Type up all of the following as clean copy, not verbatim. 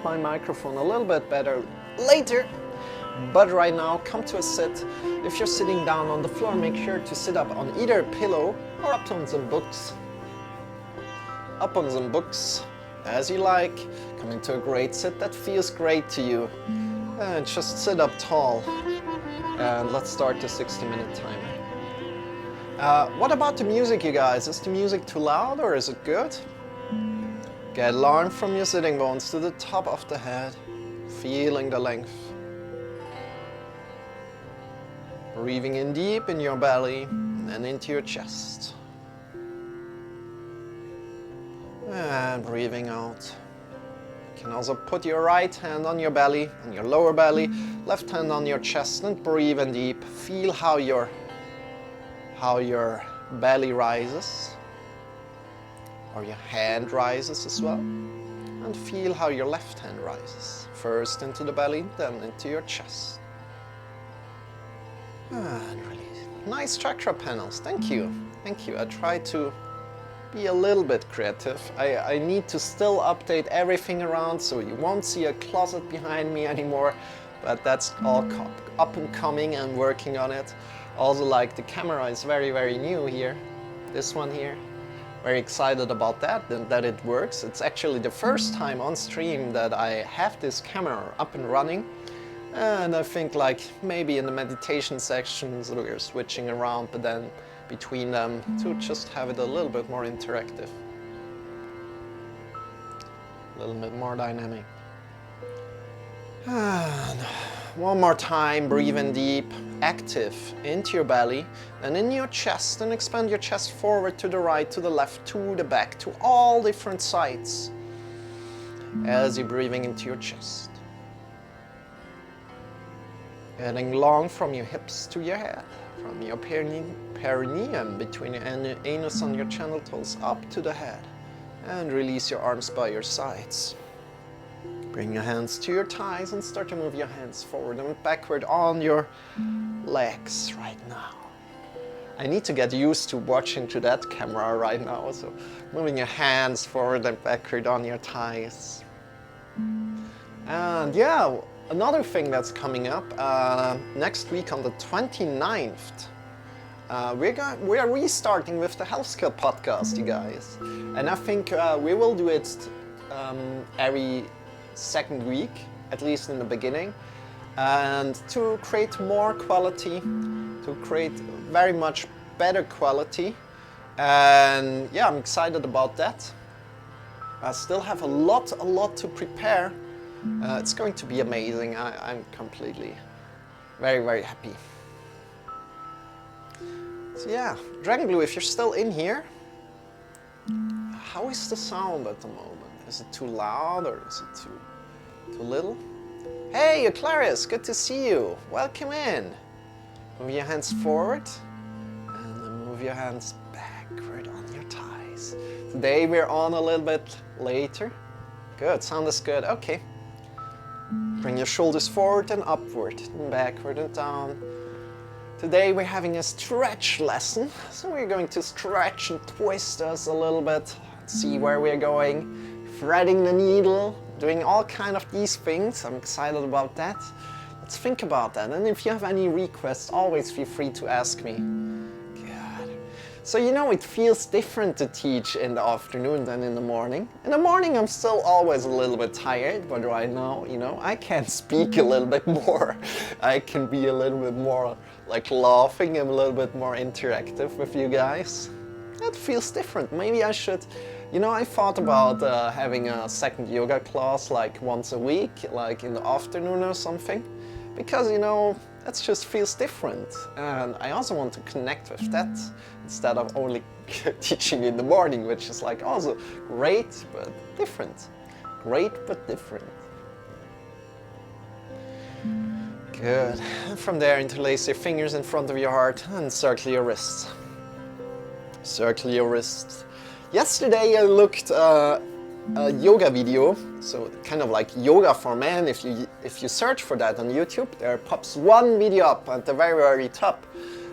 my microphone a little bit better later. But right now, come to a sit. If you're sitting down on the floor, make sure to sit up on either a pillow or up on some books. Up on some books, as you like. Come into a great sit that feels great to you. And just sit up tall. And let's start the 60-minute timer. What about the music, you guys? Is the music too loud or is it good? Get long from your sitting bones to the top of the head, feeling the length. Breathing in deep in your belly and into your chest. And breathing out. You can also put your right hand on your belly, on your lower belly, left hand on your chest, and breathe in deep. Feel how your belly rises, or your hand rises as well, and feel how your left hand rises. First into the belly, then into your chest. And release. Nice chakra panels, thank you. Thank you. I try to be a little bit creative. I need to still update everything around, so you won't see a closet behind me anymore, but that's all up and coming and working on it. Also, like, the camera is very, very new here. This one here. Very excited about that, and that it works. It's actually the first time on stream that I have this camera up and running. And I think, like, maybe in the meditation sections we're switching around, but then between them to just have it a little bit more interactive. A little bit more dynamic. And one more time, breathe in deep, active into your belly and in your chest, and expand your chest forward to the right, to the left, to the back, to all different sides as you're breathing into your chest. Getting long from your hips to your head, from your perineum between your anus and your genitals up to the head, and release your arms by your sides. Bring your hands to your thighs and start to move your hands forward and backward on your legs right now. I need to get used to watching to that camera right now, so moving your hands forward and backward on your thighs. And yeah, another thing that's coming up, next week on the 29th, we are restarting with the Health Skill podcast, you guys. And I think we will do it every second week, at least in the beginning, and to create more quality, to create very much better quality. And yeah, I'm excited about that. I still have a lot to prepare. It's going to be amazing. I'm completely very, very happy. So yeah, Dragon Blue, if you're still in here, how is the sound at the moment? Is it too loud or is it too little? Hey, Clarice, good to see you. Welcome in. Move your hands forward and then move your hands backward on your thighs. Today we're on a little bit later. Good, sound is good. Okay. Bring your shoulders forward and upward, and backward and down. Today we're having a stretch lesson, so we're going to stretch and twist us a little bit, see where we're going, threading the needle, doing all kind of these things. I'm excited about that. Let's think about that, and if you have any requests, always feel free to ask me. Good. So you know, it feels different to teach in the afternoon than in the morning. In the morning I'm still always a little bit tired, but right now, you know, I can speak a little bit more. I can be a little bit more like laughing and a little bit more interactive with you guys. That feels different. Maybe I should, you know, I thought about having a second yoga class like once a week, like in the afternoon or something, because, you know, that just feels different. And I also want to connect with that instead of only teaching in the morning, which is like also great but different. Great but different. Good. And from there, interlace your fingers in front of your heart and circle your wrists. Circle your wrists. Yesterday I looked a yoga video, so kind of like yoga for men. If you search for that on YouTube, there pops one video up at the very, very top.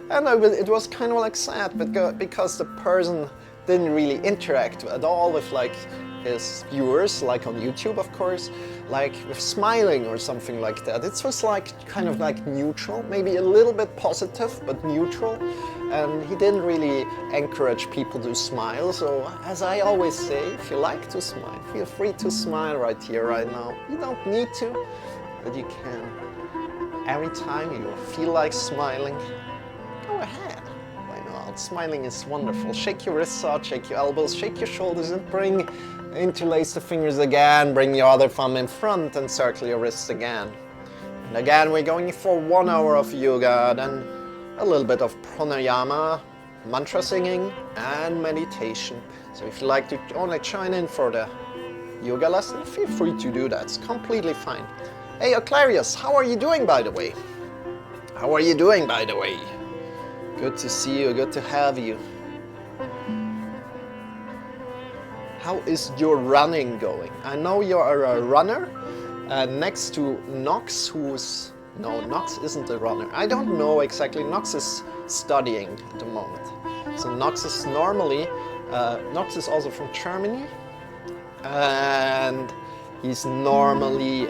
And it was kind of like sad, because the person didn't really interact at all with like his viewers, like on YouTube of course. like with smiling or something like that. It was like kind of like neutral, maybe a little bit positive, but neutral. And he didn't really encourage people to smile. So as I always say, if you like to smile, feel free to smile right here, right now. You don't need to, but you can. Every time you feel like smiling, go ahead. Why not? Smiling is wonderful. Shake your wrists out, shake your elbows, shake your shoulders, and interlace the fingers again. Bring your other thumb in front and circle your wrists again. And again, we're going for 1 hour of yoga, then a little bit of pranayama, mantra singing, and meditation. So if you like to only join in for the yoga lesson, feel free to do that. It's completely fine. Hey, Aquarius, how are you doing, by the way? How are you doing, by the way? Good to see you, good to have you. How is your running going? I know you're a runner, next to Nox, who's... No, Nox isn't a runner. I don't know exactly. Nox is studying at the moment. So Nox is normally... Nox is also from Germany. And he's normally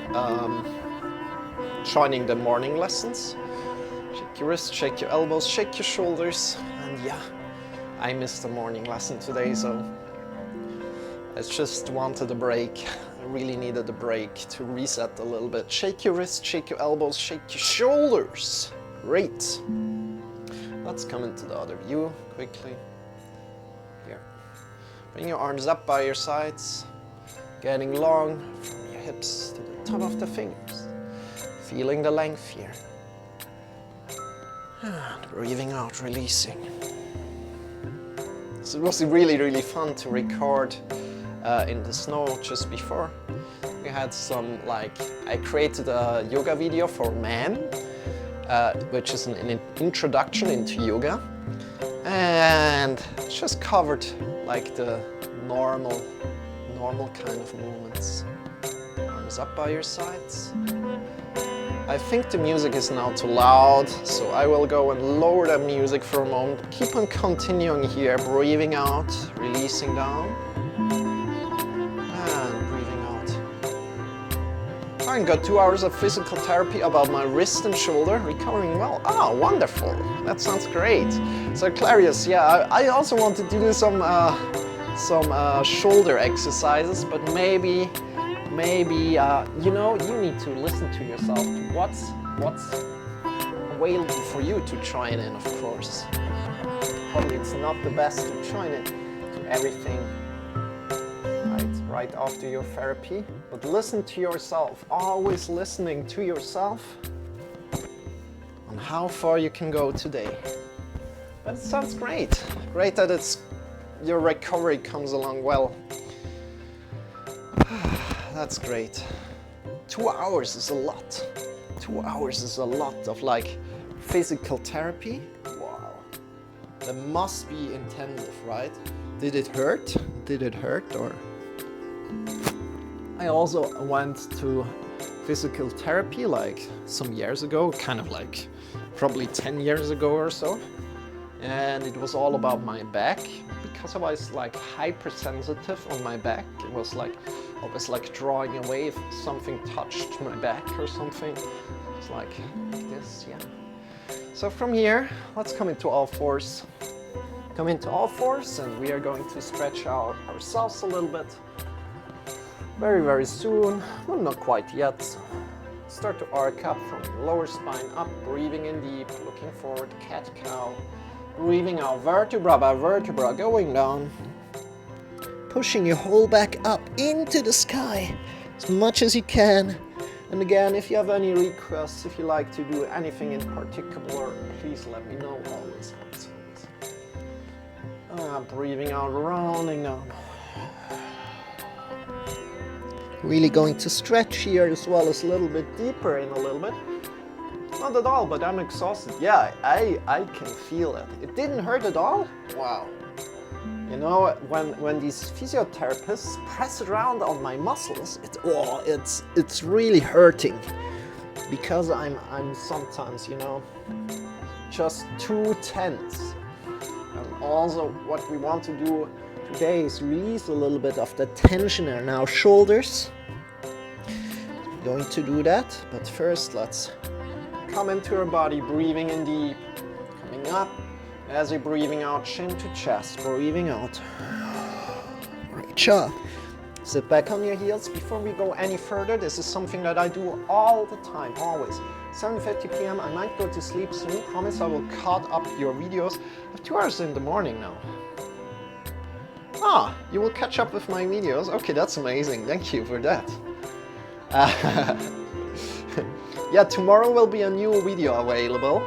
joining the morning lessons. Shake your wrists, shake your elbows, shake your shoulders. And yeah, I missed the morning lesson today, so I just wanted a break. I really needed a break to reset a little bit. Shake your wrists, shake your elbows, shake your shoulders. Great. Let's come into the other view quickly. Here. Bring your arms up by your sides, getting long from your hips to the top of the fingers. Feeling the length here. And breathing out, releasing. So it was really, really fun to record in the snow just before. We had some, like, I created a yoga video for men, which is an introduction into yoga, and just covered like the normal kind of movements. Arms up by your sides. I think the music is now too loud, so I will go and lower the music for a moment. Keep on continuing here, breathing out, releasing down. I got 2 hours of physical therapy about my wrist and shoulder, recovering well. Oh, wonderful. That sounds great. So Clarius, yeah, I also wanted to do some shoulder exercises, but maybe you know, you need to listen to yourself. What's available for you to join in, of course. Probably it's not the best to join in to everything right after your therapy, but listen to yourself, always listening to yourself on how far you can go today. But it sounds great. Great that your recovery comes along well. That's great. 2 hours is a lot. 2 hours is a lot of like physical therapy. Wow. That must be intensive, right? Did it hurt? Did it hurt or? I also went to physical therapy like some years ago, kind of like probably 10 years ago or so. And it was all about my back because I was like hypersensitive on my back. It was like always like drawing away if something touched my back or something. It's like this, yeah. So from here, let's come into all fours. Come into all fours and we are going to stretch out ourselves a little bit. Very, very soon, well, not quite yet. Start to arc up from your lower spine up, breathing in deep, looking forward, cat-cow. Breathing out vertebra by vertebra, going down. Pushing your whole back up into the sky as much as you can. And again, if you have any requests, if you like to do anything in particular, please let me know always. Breathing out, rounding down. Really going to stretch here as well as a little bit deeper in a little bit. Not at all, but I'm exhausted. Yeah, I can feel it. It didn't hurt at all? Wow. You know, when these physiotherapists press around on my muscles, it's really hurting. Because I'm sometimes, you know, just too tense. And also what we want to do today is release a little bit of the tension in our shoulders going to do that, but first let's come into our body, breathing in deep, coming up. As you're breathing out, chin to chest, breathing out. Reach up. Sit back on your heels. Before we go any further, this is something that I do all the time, always. 7:50 p.m. I might go to sleep soon. Promise I will cut up your videos. I have 2 hours in the morning now. Ah, you will catch up with my videos? Okay, that's amazing. Thank you for that. Yeah, tomorrow will be a new video available.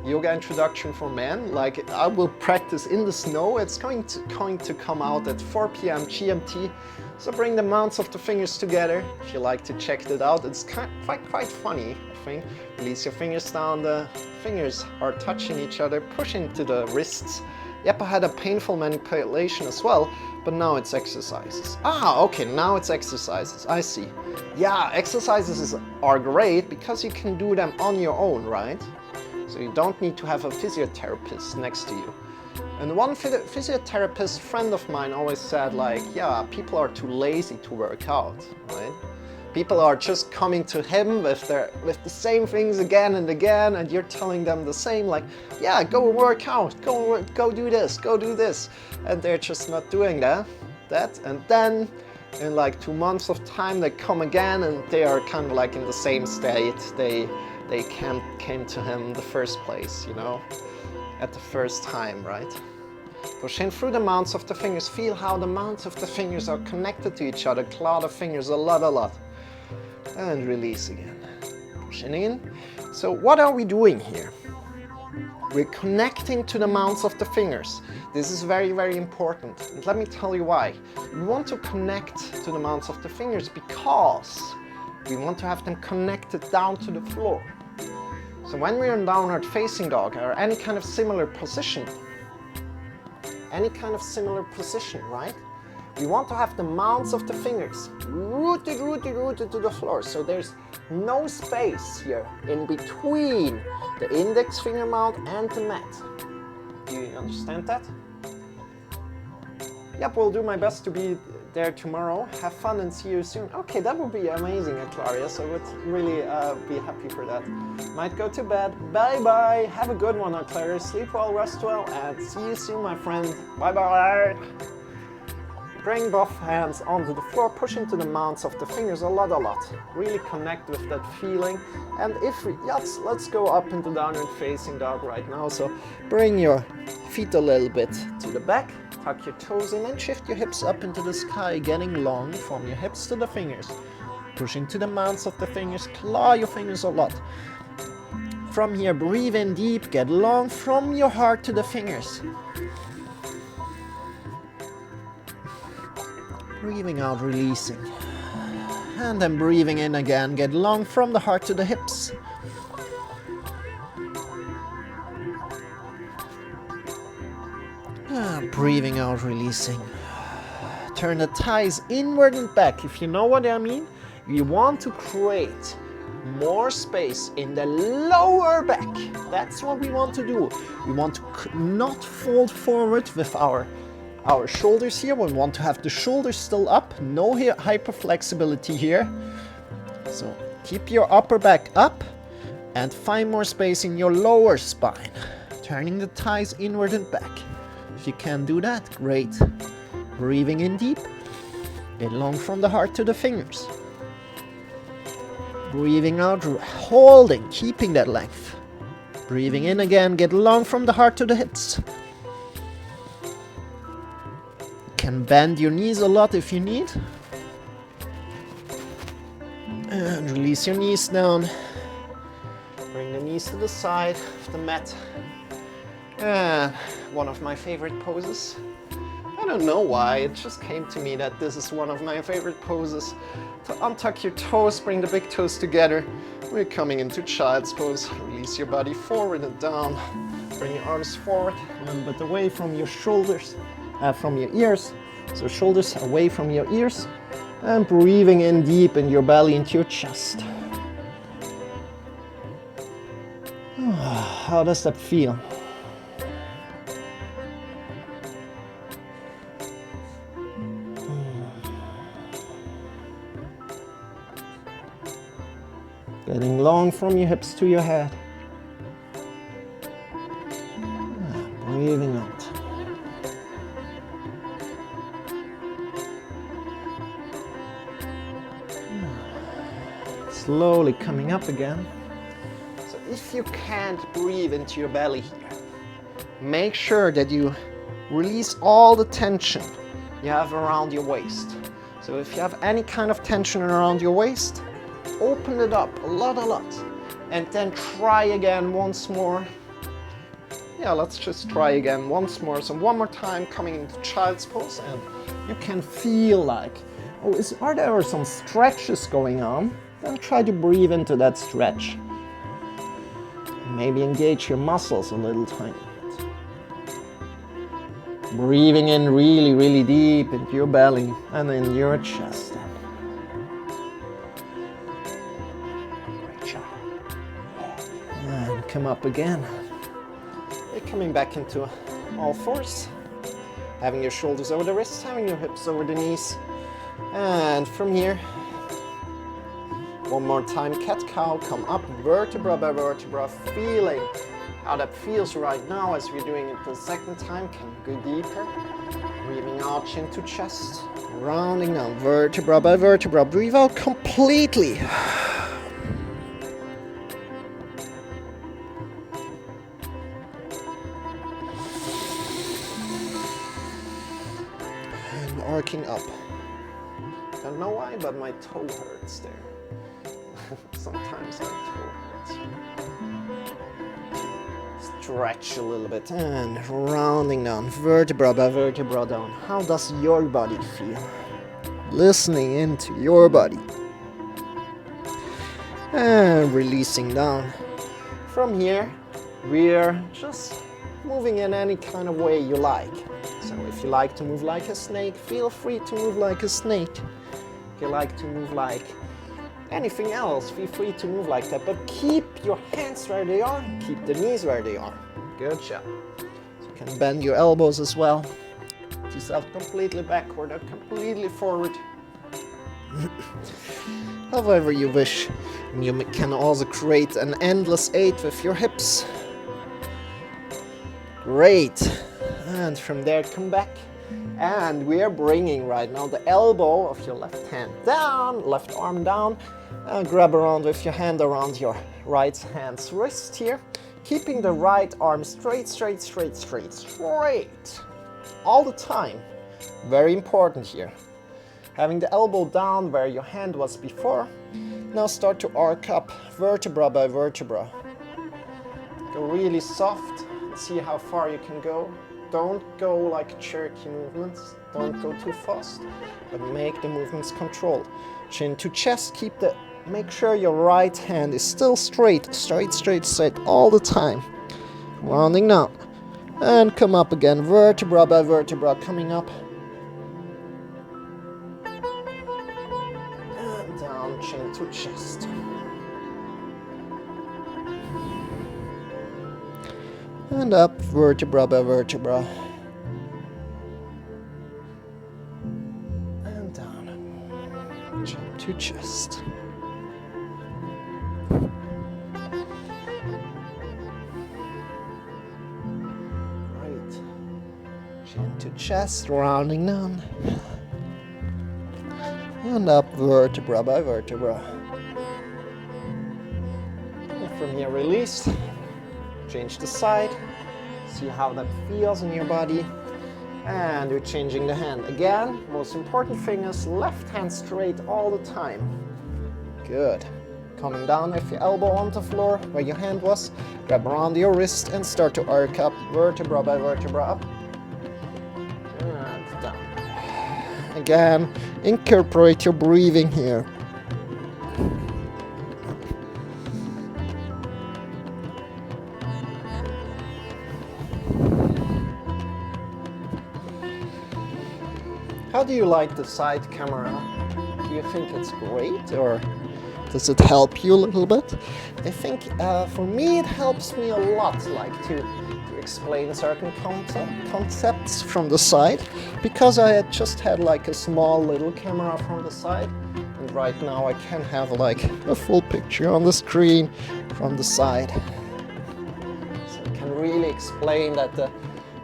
Yoga introduction for men. Like, I will practice in the snow. It's going to come out at 4 p.m. GMT. So bring the mounts of the fingers together. If you like to check that out, it's quite funny, I think. Release your fingers down. The fingers are touching each other. Push into the wrists. Yep, I had a painful manipulation as well, but now it's exercises. Ah, okay, now it's exercises. I see. Yeah, exercises are great because you can do them on your own, right? So you don't need to have a physiotherapist next to you. And one physiotherapist friend of mine always said, like, yeah, people are too lazy to work out, right? People are just coming to him with the same things again and again, and you're telling them the same, like, yeah, go work out, go do this, go do this, and they're just not doing that. And then in like 2 months of time, they come again, and they are kind of like in the same state they came to him in the first place, you know, at the first time, right? Push in through the mounts of the fingers. Feel how the mounts of the fingers are connected to each other. Claw the fingers a lot. And release again. Pushing in. So what are we doing here? We're connecting to the mounts of the fingers. This is very, very important. And let me tell you why. We want to connect to the mounts of the fingers because we want to have them connected down to the floor. So when we're in downward facing dog or any kind of similar position, right? We want to have the mounts of the fingers rooted to the floor. So there's no space here in between the index finger mount and the mat. Do you understand that? Yep, we'll do my best to be there tomorrow. Have fun and see you soon. Okay, that would be amazing, Clarius. I would really be happy for that. Might go to bed. Bye-bye. Have a good one, Clarius. Sleep well, rest well, and see you soon, my friend. Bye-bye. Bring both hands onto the floor, push into the mounts of the fingers a lot. Really connect with that feeling. And let's go up into downward facing dog right now. So bring your feet a little bit to the back. Tuck your toes in and shift your hips up into the sky, getting long from your hips to the fingers. Push into the mounts of the fingers, claw your fingers a lot. From here, breathe in deep, get long from your heart to the fingers. Breathing out, releasing. And then breathing in again, get long from the heart to the hips. Breathing out, releasing. Turn the thighs inward and back. If you know what I mean, we want to create more space in the lower back. That's what we want to do. We want to not fold forward with our shoulders here. We want to have the shoulders still up. No hyperflexibility here. So keep your upper back up and find more space in your lower spine. Turning the thighs inward and back. If you can do that, great. Breathing in deep. Get long from the heart to the fingers. Breathing out, holding, keeping that length. Breathing in again, get long from the heart to the hips. Can bend your knees a lot if you need. And release your knees down. Bring the knees to the side of the mat. One of my favorite poses. I don't know why, it just came to me that this is one of my favorite poses. To untuck your toes, bring the big toes together. We're coming into child's pose. Release your body forward and down. Bring your arms forward, a little bit away from your shoulders, from your ears. So shoulders away from your ears. And breathing in deep in your belly into your chest. How does that feel? Getting long from your hips to your head. Breathing out. Slowly coming up again. So if you can't breathe into your belly here, make sure that you release all the tension you have around your waist. So if you have any kind of tension around your waist, open it up a lot, and then try again once more. Yeah, let's just try again once more. So one more time, coming into child's pose, and you can feel like, oh, are there some stretches going on? Then try to breathe into that stretch. Maybe engage your muscles a little tiny bit. Breathing in really, really deep into your belly and in your chest. Great job. And come up again. You're coming back into all fours. Having your shoulders over the wrists, having your hips over the knees. And from here, one more time, cat-cow, come up vertebra by vertebra, feeling how that feels right now as we're doing it the second time. Can go deeper, breathing out, chin to chest, rounding down vertebra by vertebra. Breathe out completely. And arcing up. Don't know why, but my toe hurts there. Sometimes my toe hurts. Stretch a little bit and rounding down, vertebra by vertebra down. How does your body feel? Listening into your body. And releasing down. From here, we're just moving in any kind of way you like. So if you like to move like a snake, feel free to move like a snake. If you like to move like anything else, feel free to move like that, but keep your hands where they are, keep the knees where they are. Good job. So you can bend your elbows as well. Put yourself completely backward or completely forward. However you wish. And you can also create an endless 8 with your hips. Great. And from there, come back. And we are bringing right now the elbow of your left hand down, left arm down, and grab around with your hand around your right hand's wrist here, keeping the right arm straight, all the time. Very important here. Having the elbow down where your hand was before. Now start to arc up vertebra by vertebra. Go really soft and see how far you can go. Don't go like jerky movements, don't go too fast, but make the movements controlled. Chin to chest, make sure your right hand is still straight all the time. Rounding down, and come up again, vertebra by vertebra, coming up. And down, chin to chest. And up, vertebra by vertebra. And down. Chin to chest. Great. Chin to chest, rounding down. And up, vertebra by vertebra. And from here, release. Change the side, see how that feels in your body, and you're changing the hand. Again, most important thing is left hand straight all the time. Good. Coming down with your elbow on the floor where your hand was, grab around your wrist and start to arc up, vertebra by vertebra up, and down. Again, incorporate your breathing here. How do you like the side camera? Do you think it's great, or does it help you a little bit? I think for me it helps me a lot, like to explain certain concepts from the side, because I had just had like a small little camera from the side, and right now, I can have like a full picture on the screen from the side. So I can really explain that the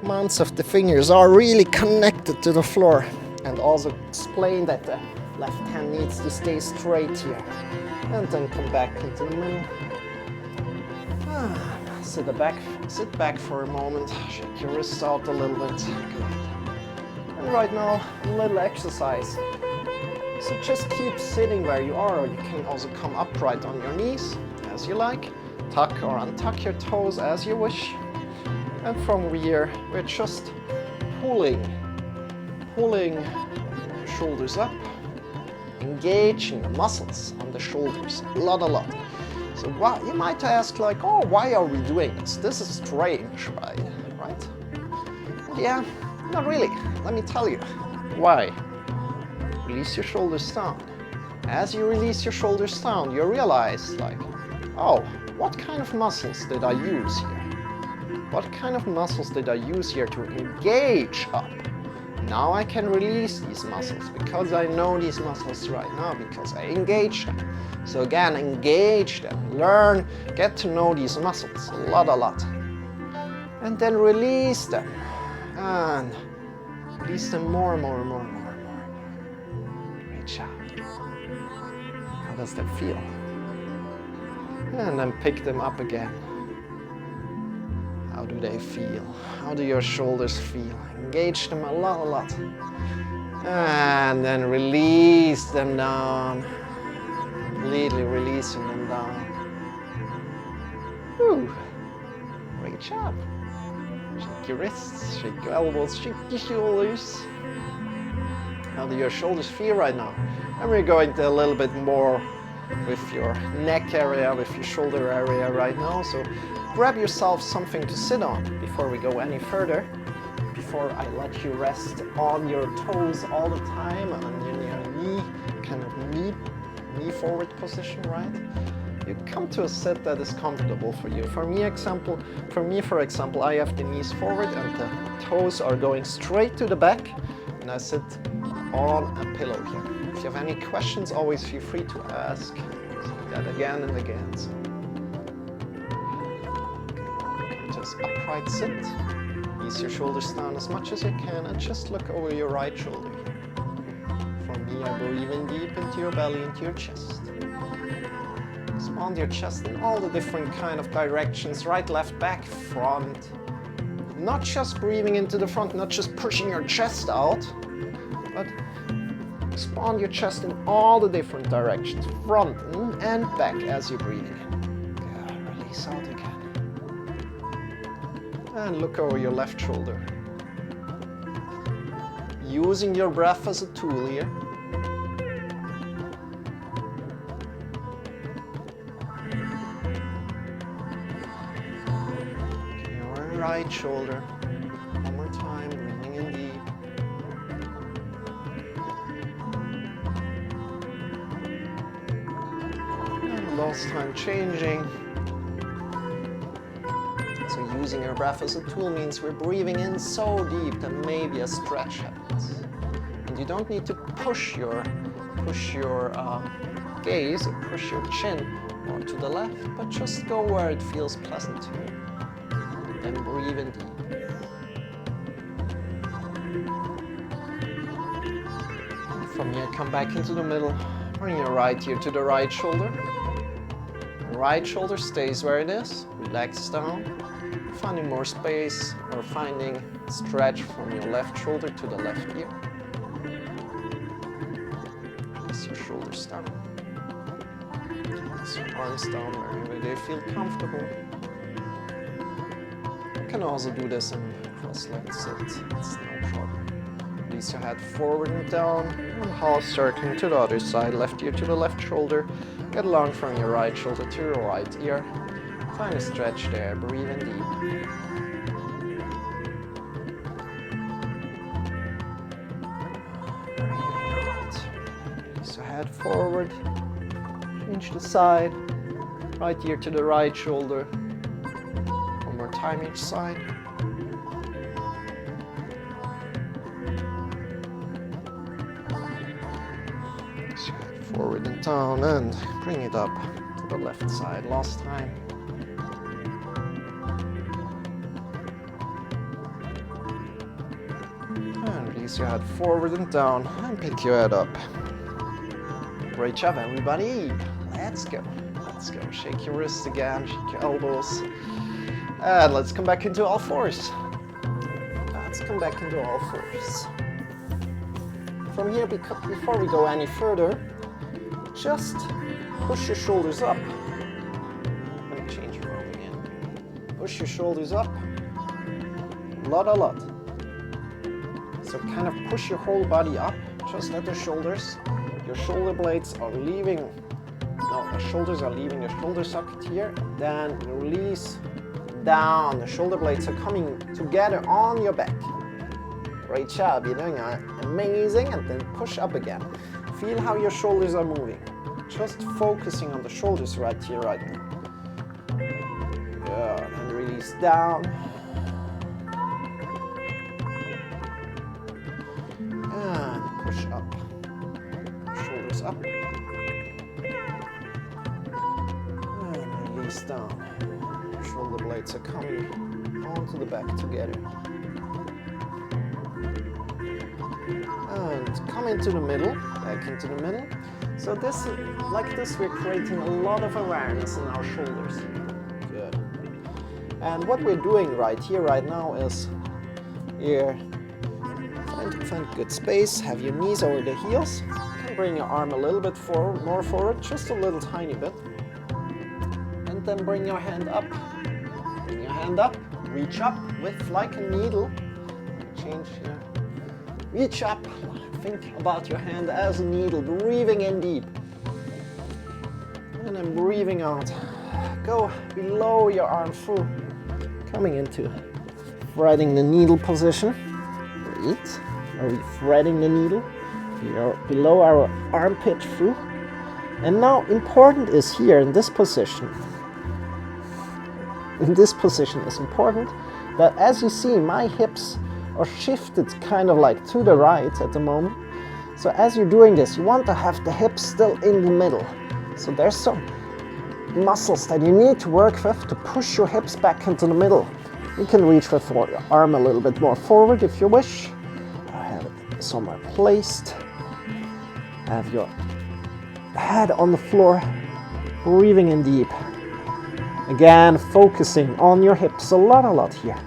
mounts of the fingers are really connected to the floor, and also explain that the left hand needs to stay straight here. And then come back into the middle. Sit back for a moment, shake your wrists out a little bit. Good. And right now, a little exercise. So just keep sitting where you are, or you can also come upright on your knees, as you like. Tuck or untuck your toes as you wish. And from here, we're just pulling shoulders up, engaging the muscles on the shoulders a lot. So you might ask, like, oh, why are we doing this? This is strange, right? Yeah, not really. Let me tell you why. Release your shoulders down. As you release your shoulders down, you realize, like, oh, what kind of muscles did I use here? What kind of muscles did I use here to engage up? Now I can release these muscles because I know these muscles right now, because I engage them. So again, engage them, learn, get to know these muscles a lot. And then release them. And release them more. Reach out. How does that feel? And then pick them up again. How do they feel? How do your shoulders feel? Engage them a lot. And then release them down. Completely releasing them down. Whew. Reach up. Shake your wrists, shake your elbows, shake your shoulders. How do your shoulders feel right now? And we're going to a little bit more with your neck area, with your shoulder area right now. So grab yourself something to sit on before we go any further. Before I let you rest on your toes all the time, on your knee, kind of knee forward position, right? You come to a sit that is comfortable for you. For me, for example, I have the knees forward and the toes are going straight to the back, and I sit on a pillow here. If you have any questions, always feel free to ask. So that again and again. So. Just upright sit. Ease your shoulders down as much as you can, and just look over your right shoulder here. From here, breathing deep into your belly, into your chest. Expand your chest in all the different kind of directions, right, left, back, front. Not just breathing into the front, not just pushing your chest out, but expand your chest in all the different directions, front and back as you're breathing in. Good. Release out again. And look over your left shoulder. Using your breath as a tool here. Your right shoulder. One more time, breathing in deep. And last time changing. So using your breath as a tool means we're breathing in so deep that maybe a stretch happens. And you don't need to push your gaze or push your chin more to the left, but just go where it feels pleasant to you. Then breathe in deep. And from here, come back into the middle. Bring your right ear to the right shoulder. The right shoulder stays where it is. Relax down. Finding more space or finding stretch from your left shoulder to the left ear. Place your shoulders down. Place your arms down wherever they feel comfortable. You can also do this in cross-legged sit. It's no problem. Release your head forward and down, and half circling to the other side. Left ear to the left shoulder. Get along from your right shoulder to your right ear. Find a stretch there, breathe in deep. Breathing out. Release your head forward, change the side, right ear to the right shoulder. One more time each side. Release your head Forward and down, and bring it up to the left side last time. And release your head forward and down, and pick your head up. Great job, everybody. Let's go. Let's go. Shake your wrists again, shake your elbows. And let's come back into all fours. Let's come back into all fours. From here, before we go any further, just push your shoulders up. Let me change your arm again. Push your shoulders up. A lot. So kind of push your whole body up, just at the shoulders. Your shoulder blades are leaving, no, the shoulders are leaving your shoulder socket here. Then you release down. The shoulder blades are coming together on your back. Great job, you're doing amazing. And then push up again. Feel how your shoulders are moving. Just focusing on the shoulders right here, right now. Good, and release down. And push up. Shoulders up. And release down. Shoulder blades are coming onto the back together. And come into the middle, back into the middle. So this, like this, we're creating a lot of awareness in our shoulders. Good. And what we're doing right here, right now is here, find good space, have your knees over the heels. You can bring your arm a little bit forward, more forward, just a little tiny bit. And then bring your hand up. Bring your hand up, reach up with like a needle. Change here. Reach up, think about your hand as a needle, breathing in deep. And then breathing out. Go below your arm through, coming into threading the needle position. Great. Are we threading the needle? We are below our armpit through. And now important is here in this position. In this position is important that as you see my hips are shifted kind of like to the right at the moment. So as you're doing this, you want to have the hips still in the middle. So there's some muscles that you need to work with to push your hips back into the middle. You can reach with your arm a little bit more forward if you wish. Have it somewhere placed. Have your head on the floor, breathing in deep. Again, focusing on your hips a lot here.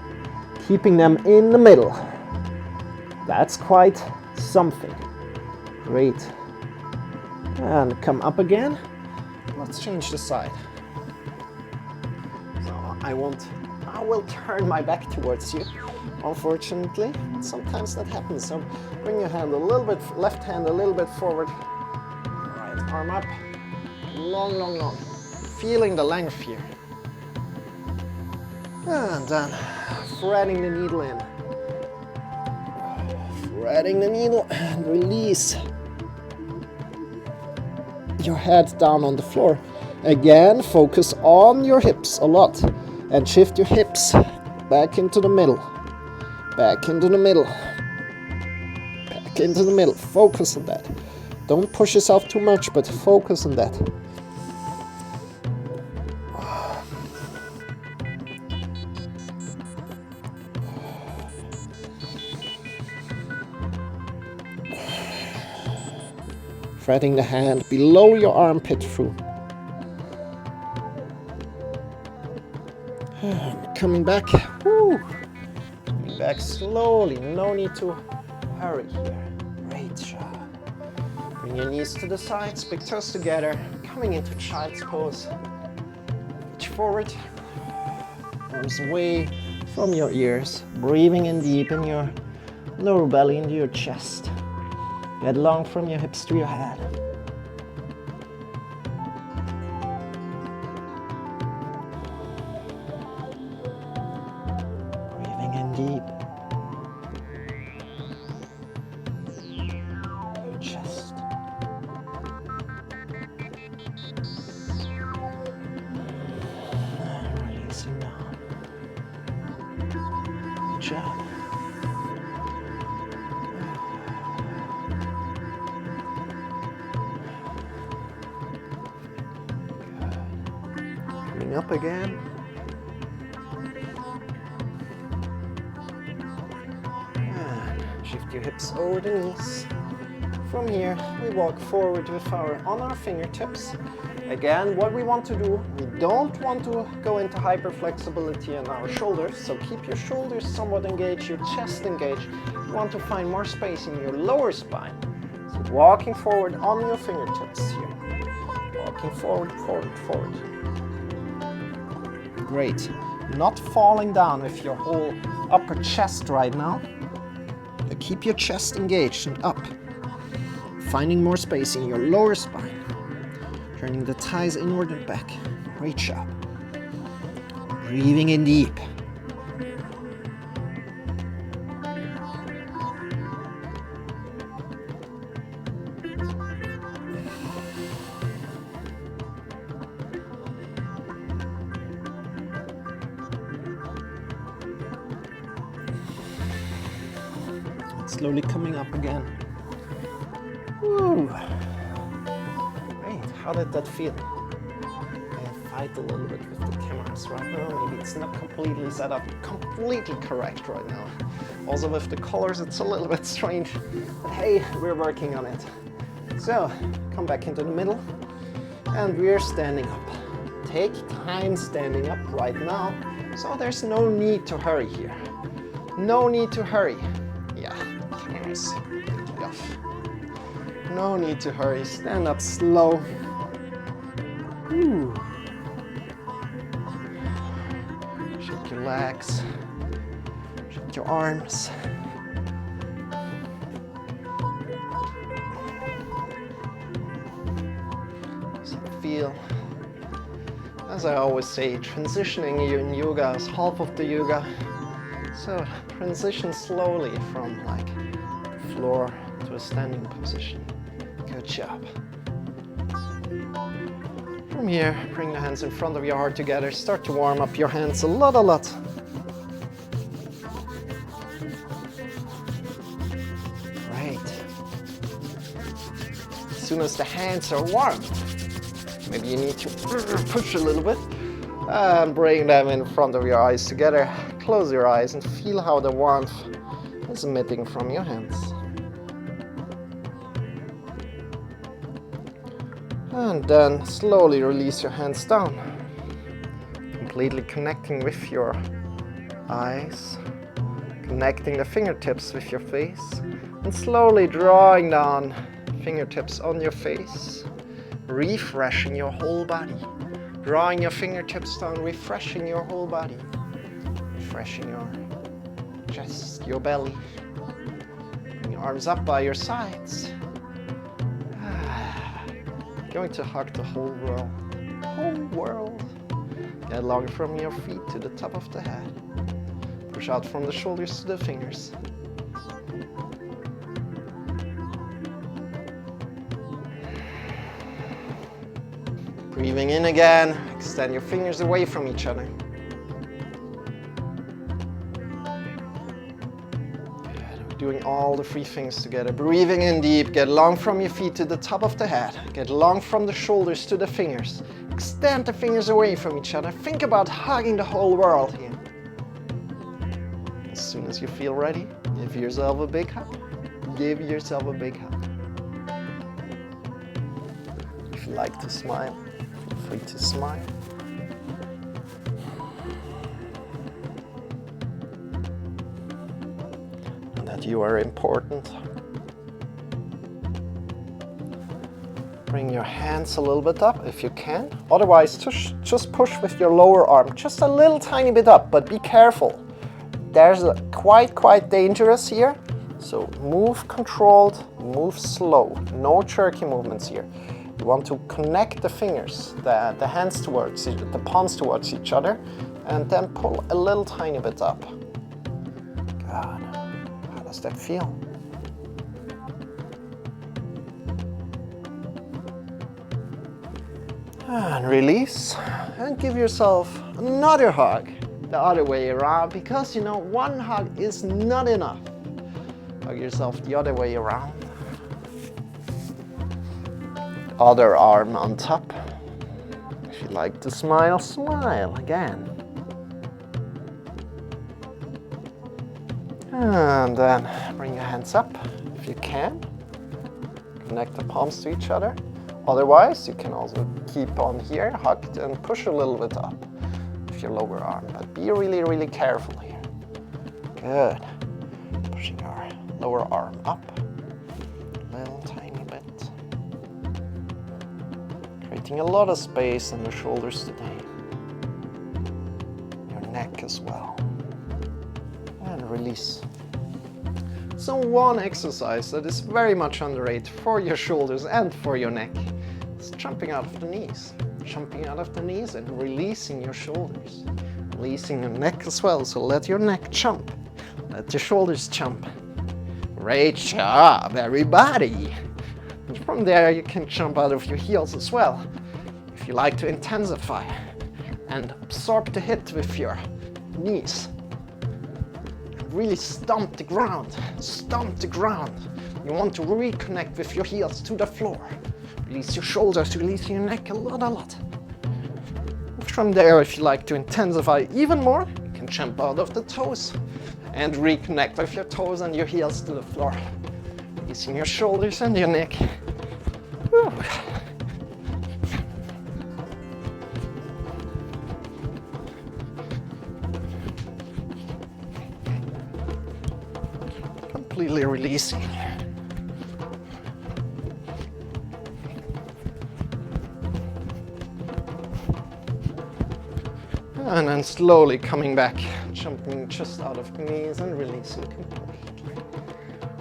Keeping them in the middle. That's quite something. Great. And come up again. Let's change the side. So I will turn my back towards you, unfortunately. Sometimes that happens. So bring your hand a little bit, left hand a little bit forward. Right arm up. Long. Feeling the length here. And then threading the needle in. Threading the needle and release. Your head down on the floor. Again, focus on your hips a lot. And shift your hips back into the middle. Back into the middle. Back into the middle. Focus on that. Don't push yourself too much, but focus on that. Threading the hand below your armpit through. And coming back. Woo. Coming back slowly. No need to hurry here. Great job. Bring your knees to the sides, big toes together. Coming into child's pose. Reach forward. Arms away from your ears. Breathing in deep in your lower belly, into your chest. Get long from your hips to your head. Breathing in deep. Your chest. And releasing down. Good job. Coming up again. And shift your hips over the knees. From here, we walk forward with on our fingertips. Again, what we want to do, we don't want to go into hyperflexibility in our shoulders, so keep your shoulders somewhat engaged, your chest engaged. You want to find more space in your lower spine. So walking forward on your fingertips here. Walking forward, forward, forward. Great. Not falling down with your whole upper chest right now. But keep your chest engaged and up. Finding more space in your lower spine. Turning the thighs inward and back. Great job. Breathing in deep. Slowly coming up again. Woo. Great, how did that feel? I fight a little bit with the cameras right now. Maybe it's not completely set up, completely correct right now. Also with the colors, it's a little bit strange. But hey, we're working on it. So, come back into the middle. And we're standing up. Take time standing up right now. So there's no need to hurry here. No need to hurry. Yeah, cameras. No need to hurry. Stand up slow. Ooh. Shake your legs. Shake your arms. So feel. As I always say, transitioning in yoga is half of the yoga. So transition slowly from like the floor to a standing position. Good job. From here, bring the hands in front of your heart together. Start to warm up your hands a lot. Great. As soon as the hands are warm, maybe you need to push a little bit and bring them in front of your eyes together. Close your eyes and feel how the warmth is emitting from your hands. And then slowly release your hands down, completely connecting with your eyes, connecting the fingertips with your face, and slowly drawing down fingertips on your face, refreshing your whole body. Drawing your fingertips down, refreshing your whole body, refreshing your chest, your belly. Bring your arms up by your sides. Going to hug the whole world. Whole world. Get long from your feet to the top of the head. Push out from the shoulders to the fingers. Breathing in again. Extend your fingers away from each other. Doing all the three things together. Breathing in deep, get long from your feet to the top of the head. Get long from the shoulders to the fingers. Extend the fingers away from each other. Think about hugging the whole world here. As soon as you feel ready, give yourself a big hug. Give yourself a big hug. If you like to smile, feel free to smile. You are important. Bring your hands a little bit up if you can. Otherwise, just push with your lower arm just a little tiny bit up, but be careful. There's a quite dangerous here. So move controlled, move slow. No jerky movements here. You want to connect the fingers, the hands towards the palms towards each other, and then pull a little tiny bit up. Good. How does that feel? And release, and give yourself another hug the other way around, because you know one hug is not enough. Hug yourself the other way around. Other arm on top. If you like to smile, smile again. And then bring your hands up if you can. Connect the palms to each other. Otherwise, you can also keep on here, hugged, and push a little bit up with your lower arm. But be really, really careful here. Good. Pushing your lower arm up a little tiny bit. Creating a lot of space in the shoulders today. Your neck as well. And release. So one exercise that is very much underrated for your shoulders and for your neck is jumping out of the knees. Jumping out of the knees and releasing your shoulders. Releasing your neck as well, so let your neck jump. Let your shoulders jump. Great job, everybody! And from there you can jump out of your heels as well. If you like to intensify and absorb the hit with your knees. Really stomp the ground, stomp the ground. You want to reconnect with your heels to the floor. Release your shoulders, release your neck a lot. From there, if you like to intensify even more, you can jump out of the toes and reconnect with your toes and your heels to the floor. Releasing your shoulders and your neck. Whew. Completely releasing. And then slowly coming back, jumping just out of the knees and releasing completely.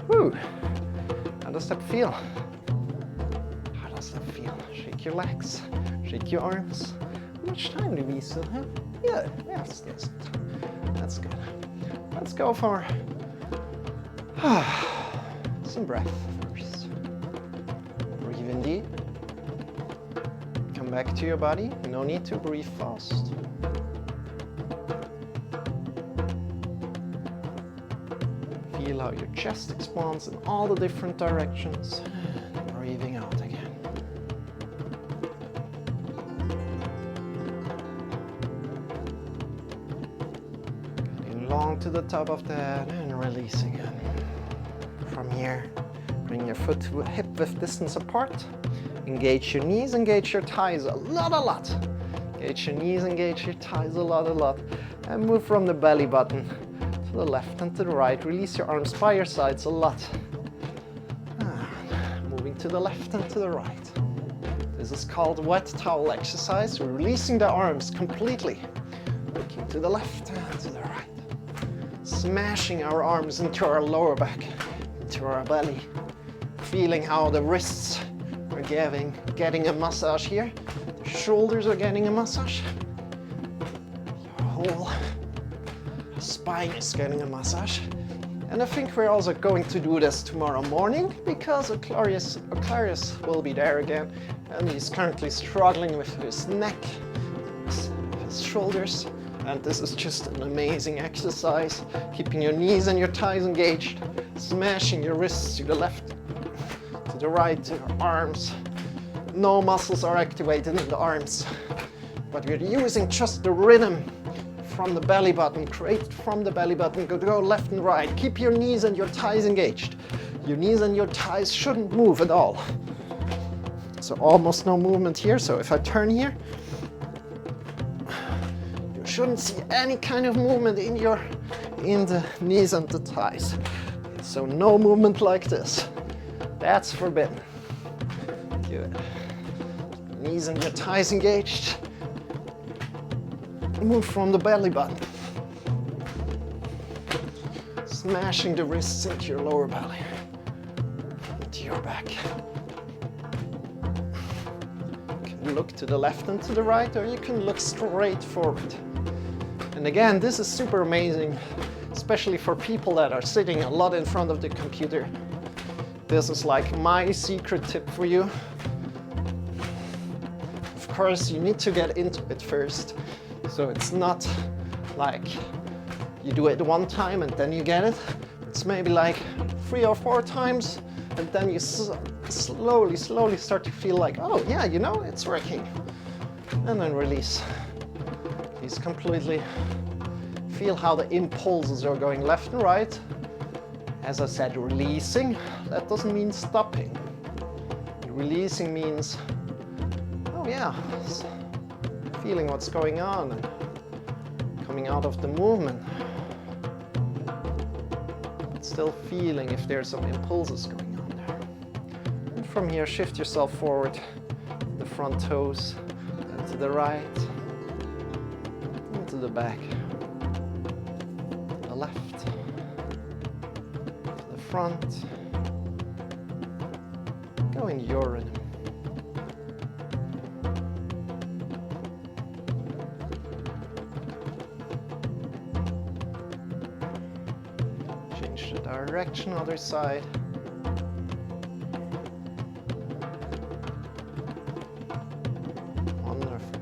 Woo! How does that feel? How does that feel? Shake your legs, shake your arms. How much time do we still have? Yeah, still some time. That's good. Let's go for some breath first. Breathe in deep. Come back to your body. No need to breathe fast. Feel how your chest expands in all the different directions. Breathing out again. Getting long to the top of the head and releasing it. From here, bring your foot to hip width distance apart. Engage your knees, engage your thighs a lot. Engage your knees, engage your thighs a lot. And move from the belly button to the left and to the right. Release your arms by your sides a lot. And moving to the left and to the right. This is called wet towel exercise. We're releasing the arms completely. Looking to the left and to the right. Smashing our arms into our lower back. To our belly, feeling how the wrists are getting a massage here. The shoulders are getting a massage. Your whole spine is getting a massage. And I think we're also going to do this tomorrow morning because Aquarius will be there again, and he's currently struggling with his neck, his shoulders. And this is just an amazing exercise, keeping your knees and your thighs engaged, smashing your wrists to the left, to the right, to your arms. No muscles are activated in the arms, but we're using just the rhythm from the belly button, create from the belly button, go left and right. Keep your knees and your thighs engaged. Your knees and your thighs shouldn't move at all. So almost no movement here, so if I turn here, shouldn't see any kind of movement in the knees and the thighs. So no movement like this. That's forbidden. Good. Knees and your thighs engaged. Move from the belly button. Smashing the wrists into your lower belly. Into your back. You can look to the left and to the right, or you can look straight forward. And again, this is super amazing, especially for people that are sitting a lot in front of the computer. This is like my secret tip for you. Of course, you need to get into it first. So it's not like you do it one time and then you get it. It's maybe like 3 or 4 times, and then you slowly start to feel like, oh yeah, you know, it's working. And then release. Please completely feel how the impulses are going left and right. As I said, releasing, that doesn't mean stopping. Releasing means, oh yeah, feeling what's going on and coming out of the movement. But still feeling if there's some impulses going on there. And from here, shift yourself forward, the front toes, and to the right, and to the back, the left, to the front. Go in your rhythm. Change the direction, other side. Wonderful.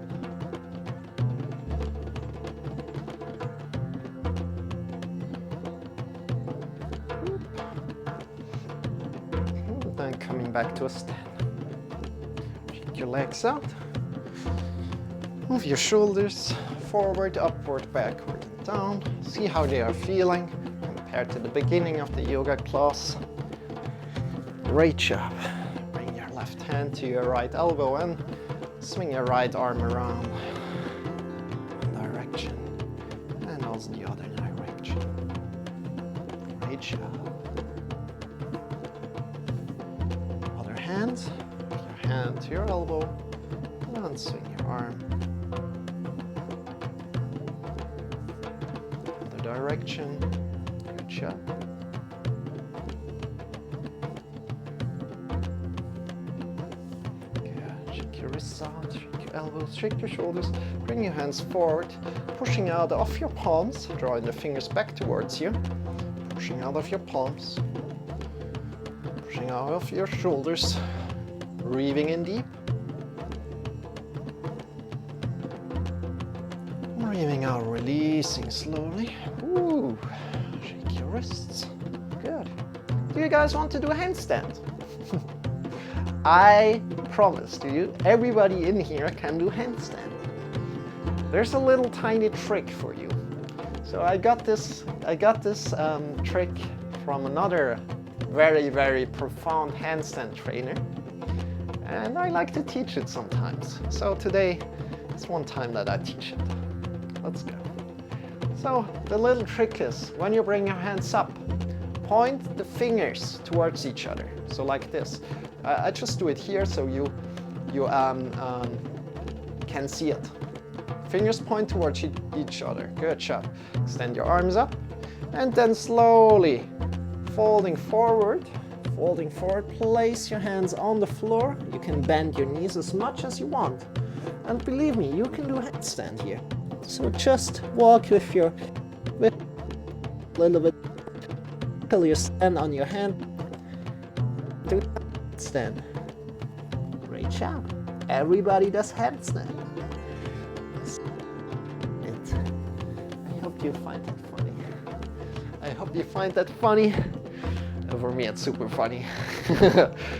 And then coming back to a stand. Shake your legs out. Move your shoulders forward, upward, backward, and down. See how they are feeling compared to the beginning of the yoga class. Great job. Bring your left hand to your right elbow and swing your right arm around one direction and also the other direction. Great job. Other hand, your hand to your elbow and swing your arm. Other direction. Good job. Shake your wrists out, shake your elbows, shake your shoulders, bring your hands forward, pushing out of your palms, drawing the fingers back towards you, pushing out of your palms, pushing out of your shoulders, breathing in deep, breathing out, releasing slowly. Ooh, shake your wrists, good. Do you guys want to do a handstand? I promise to you, everybody in here can do handstand. There's a little tiny trick for you. So I got this trick from another very, very profound handstand trainer, and I like to teach it sometimes. So today is one time that I teach it. Let's go. So the little trick is when you bring your hands up, point the fingers towards each other. So like this. I just do it here so you can see it. Fingers point towards each other. Good job. Extend your arms up and then slowly folding forward. Place your hands on the floor. You can bend your knees as much as you want. And believe me, you can do a handstand here. So just walk with a little bit till you stand on your hand. Do handstand. Great job. Everybody does handstand. I hope you find that funny. I hope you find that funny. For me, it's super funny.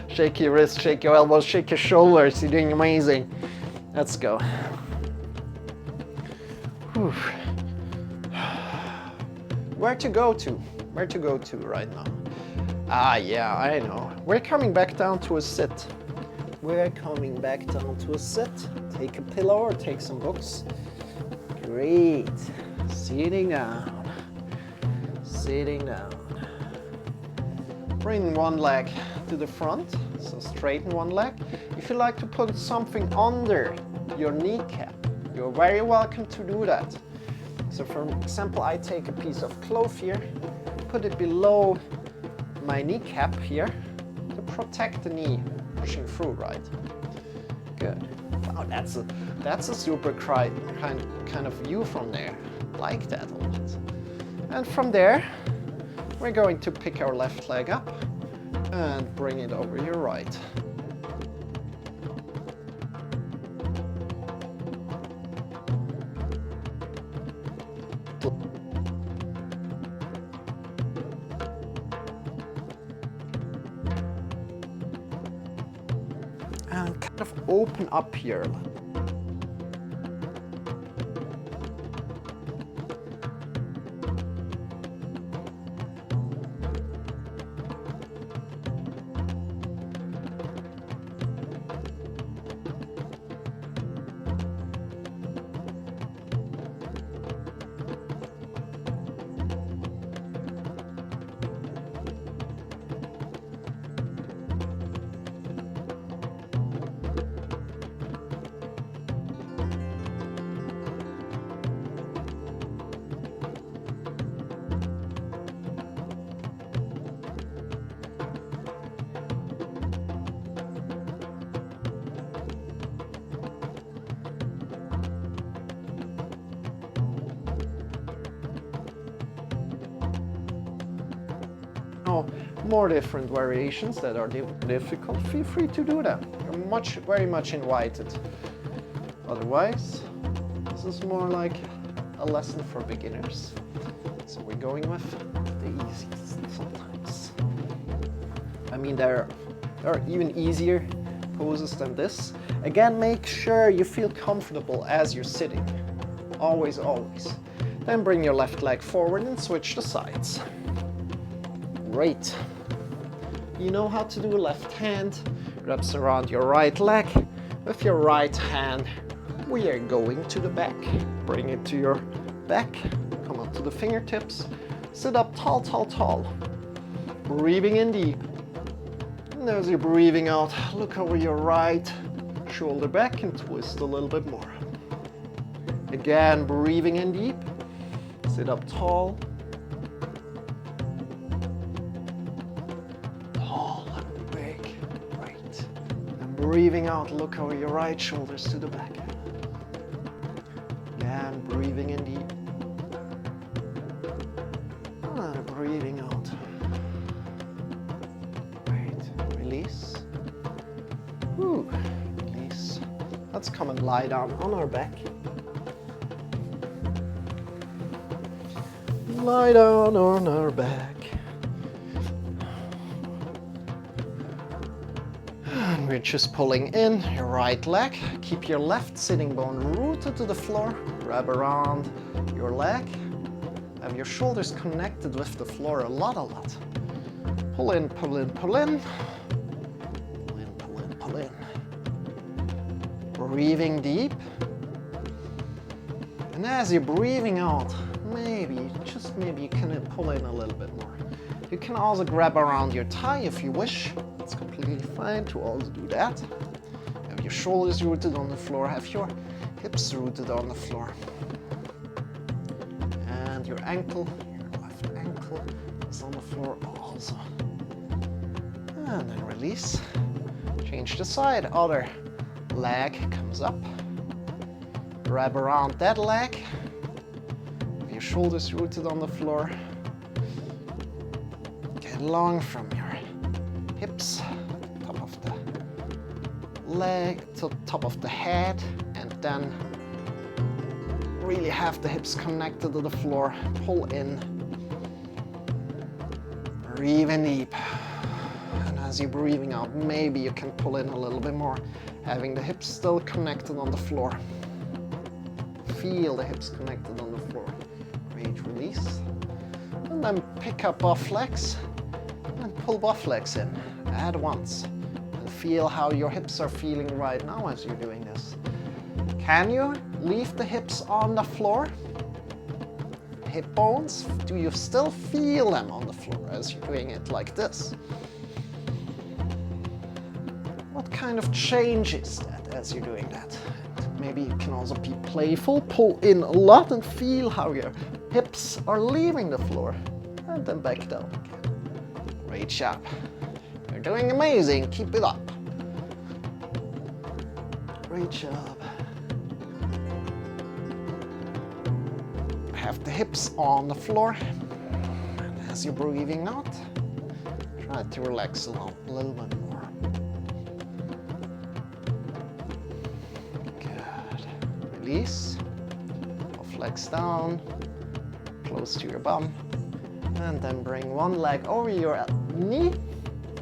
Shake your wrists, shake your elbows, shake your shoulders. You're doing amazing. Let's go. Whew. Where to go to? Where to go to right now? Ah, yeah, I know. We're coming back down to a sit. We're coming back down to a sit. Take a pillow or take some books. Great. Sitting down. Sitting down. Bring one leg to the front, so straighten one leg. If you like to put something under your kneecap, you're very welcome to do that. So for example, I take a piece of cloth here, put it below my kneecap here to protect the knee pushing through, right? Good. Wow, that's a super kind of view from there. Like that a lot. And from there, we're going to pick our left leg up and bring it over your right. And kind of open up here. somehow more different variations that are difficult, feel free to do that. You're very much invited. Otherwise, this is more like a lesson for beginners. So we're going with the easiest sometimes. I mean, there are even easier poses than this. Again, make sure you feel comfortable as you're sitting. Always, always. Then bring your left leg forward and switch the sides. Great. You know how to do left hand. Wraps around your right leg. With your right hand, we are going to the back. Bring it to your back. Come up to the fingertips. Sit up tall, tall, tall. Breathing in deep. And as you're breathing out, look over your right shoulder back and twist a little bit more. Again, breathing in deep. Sit up tall. Tall and big. Right. And breathing out, look over your right shoulders to the back. Again, breathing in deep. And breathing out. Right. Release. Whew. Release. Let's come and lie down on our back. Lie down on our back. And we're just pulling in your right leg. Keep your left sitting bone rooted to the floor. Grab around your leg. Have your shoulders connected with the floor a lot. Pull in, pull in, pull in. Pull in, pull in, pull in. Breathing deep. And as you're breathing out, maybe you can pull in a little bit more. You can also grab around your thigh if you wish. It's completely fine to also do that. Have your shoulders rooted on the floor, have your hips rooted on the floor. And your ankle, your left ankle is on the floor also. And then release. Change the side, other leg comes up. Grab around that leg. Shoulders rooted on the floor. Get long from your hips, top of the leg to top of the head, and then really have the hips connected to the floor. Pull in. Breathe in deep. And as you're breathing out, maybe you can pull in a little bit more, having the hips still connected on the floor. Feel the hips connected on the floor. Release, and then pick up both legs and pull both legs in at once, and feel how your hips are feeling right now as you're doing this. Can you leave the hips on the floor? Hip bones, do you still feel them on the floor as you're doing it like this? What kind of change is that as you're doing that? Maybe you can also be playful, pull in a lot and feel how your hips are leaving the floor, and then back down again. Great job. You're doing amazing. Keep it up. Great job. Have the hips on the floor, and as you're breathing out, try to relax a little bit more. Release, both legs down, close to your bum, and then bring one leg over your knee,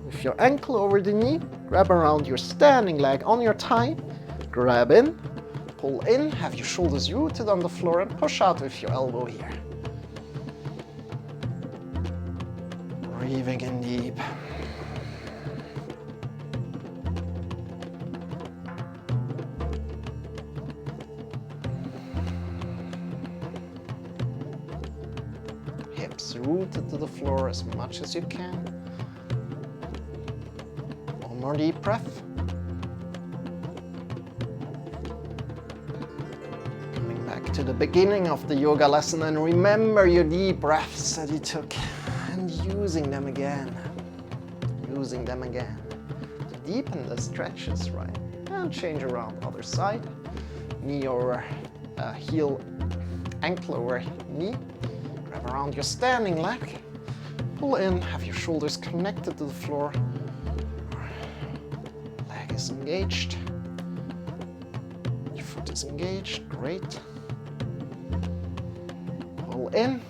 with your ankle over the knee, grab around your standing leg on your thigh, grab in, pull in, have your shoulders rooted on the floor, and push out with your elbow here. Breathing in deep. Rooted to the floor as much as you can. One more deep breath. Coming back to the beginning of the yoga lesson, and remember your deep breaths that you took and using them again. Using them again to deepen the stretches, right? And change around other side. Knee over heel, ankle over knee. Grab around your standing leg, Pull in, have your shoulders connected to the floor. Leg is engaged. Your foot is engaged, great. Pull in.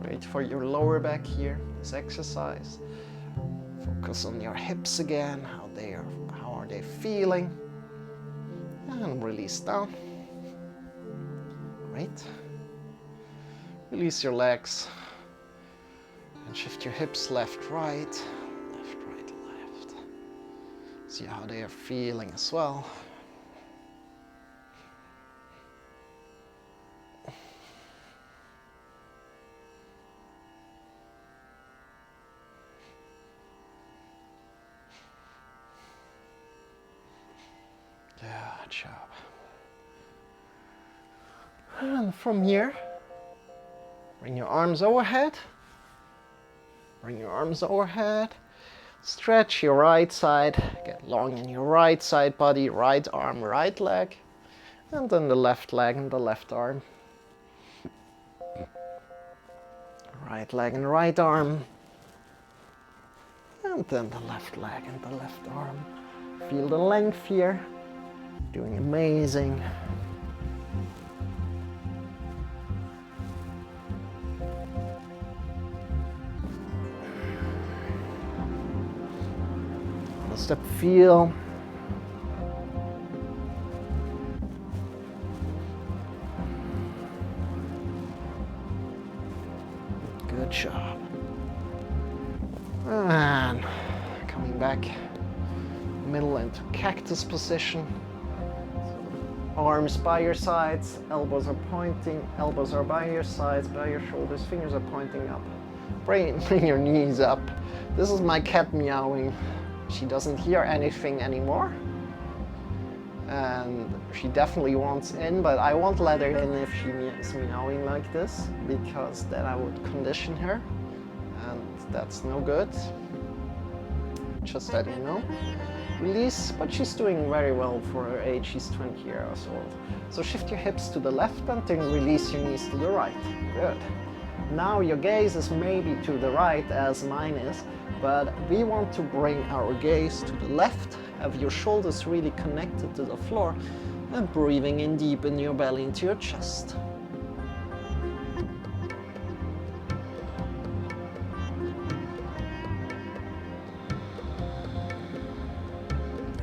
Great for your lower back here, this exercise. Focus on your hips again, how are they feeling? And release down. Great. Release your legs and shift your hips left, right, left, right, left. See how they are feeling as well. Good job. And from here, bring your arms overhead. Bring your arms overhead. Stretch your right side. Get long in your right side body, right arm, right leg. And then the left leg and the left arm. Right leg and right arm. And then the left leg and the left arm. Feel the length here. Doing amazing. Let's step feel. Good job. And coming back, middle into cactus position. Arms by your sides, elbows are pointing, elbows are by your sides, by your shoulders, fingers are pointing up. Bring your knees up. This is my cat meowing. She doesn't hear anything anymore. And she definitely wants in, but I won't let her in if she is meowing like this, because then I would condition her, and that's no good. Just that you know. Release, but she's doing very well for her age. She's 20 years old. So shift your hips to the left and then release your knees to the right. Good. Now your gaze is maybe to the right as mine is, but we want to bring our gaze to the left. Have your shoulders really connected to the floor and breathing in deep in your belly into your chest.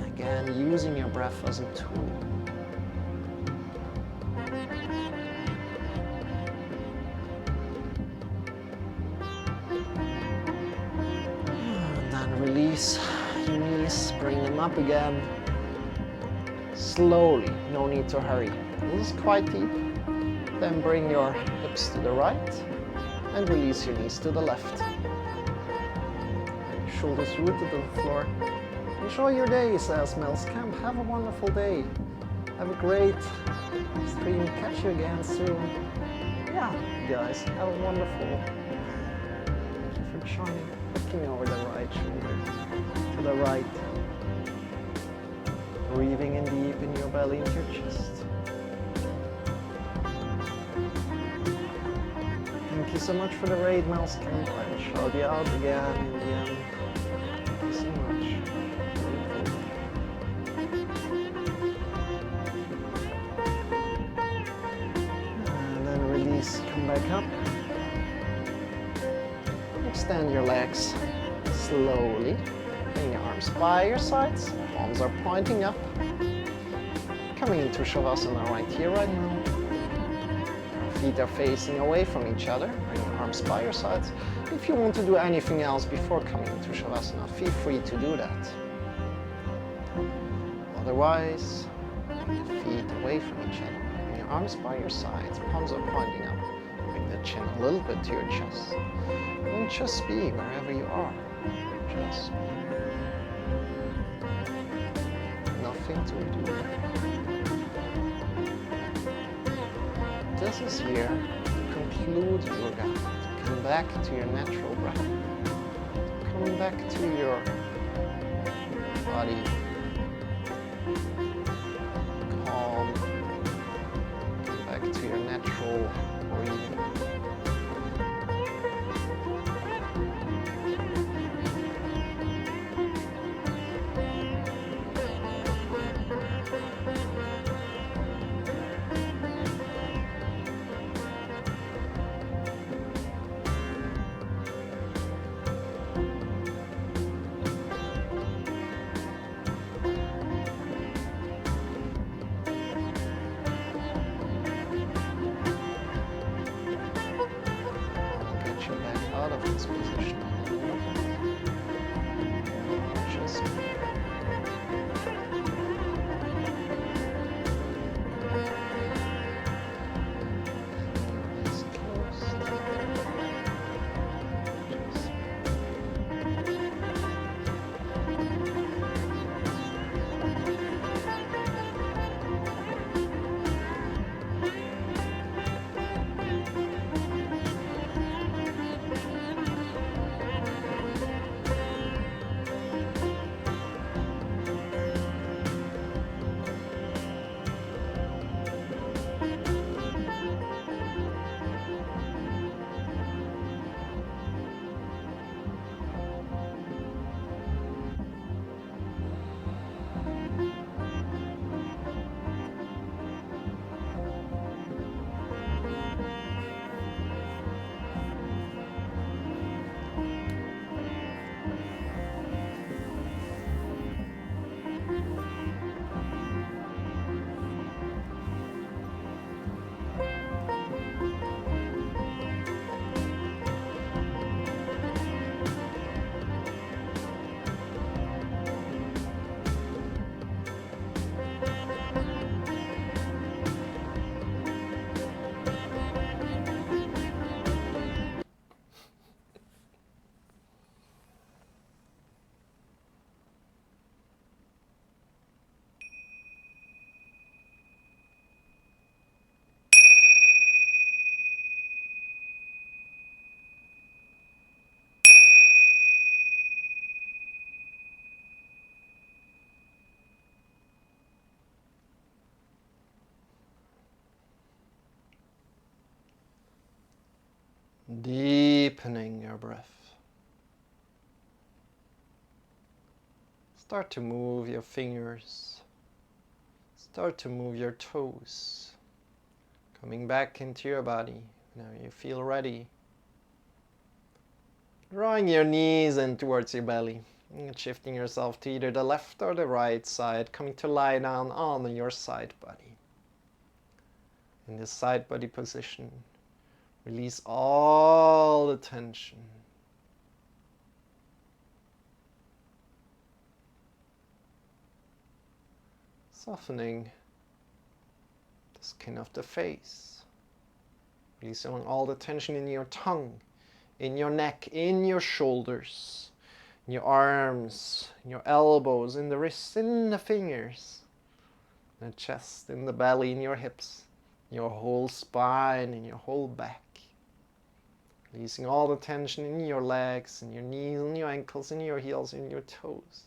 Again, using your breath as a tool. And then release your knees, bring them up again. Slowly, no need to hurry. This is quite deep. Then bring your hips to the right and release your knees to the left. Shoulders rooted on the floor. Enjoy your day, says Mel's Camp. Have a wonderful day. Have a great stream. Catch you again soon. Yeah, you guys, have a wonderful. Thank you for joining. Looking over the right shoulder to the right. Breathing in deep in your belly and your chest. Thank you so much for the raid, Mel's Camp. I will shout you out again in the end. Thank you so much. And then release, come back up. Extend your legs slowly. Bring your arms by your sides. Palms are pointing up. Coming into Shavasana right here, right now. Feet are facing away from each other. Bring your arms by your sides. If you want to do anything else before coming into Shavasana, feel free to do that. Otherwise, feet away from each other. Bring your arms by your sides. Palms are pointing up. Bring the chin a little bit to your chest. And just be wherever you are. Just be. Nothing to do. This is here to conclude yoga, to come back to your natural breath, to come back to your body, whole breathing. Get you back out of this position. Just deepening your breath. Start to move your fingers. Start to move your toes. Coming back into your body. Now you feel ready. Drawing your knees in towards your belly. And shifting yourself to either the left or the right side. Coming to lie down on your side body. In this side body position, release all the tension. Softening the skin of the face. Releasing all the tension in your tongue, in your neck, in your shoulders, in your arms, in your elbows, in the wrists, in the fingers, in the chest, in the belly, in your hips, your whole spine, in your whole back. Releasing all the tension in your legs, in your knees, in your ankles, in your heels, in your toes.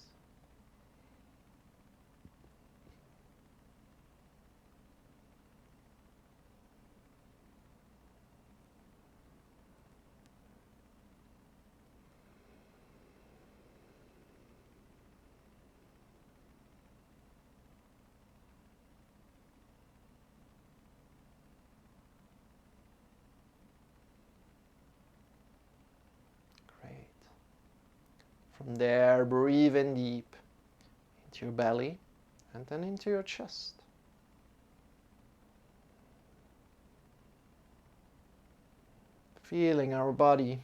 From there, breathe in deep into your belly and then into your chest. Feeling our body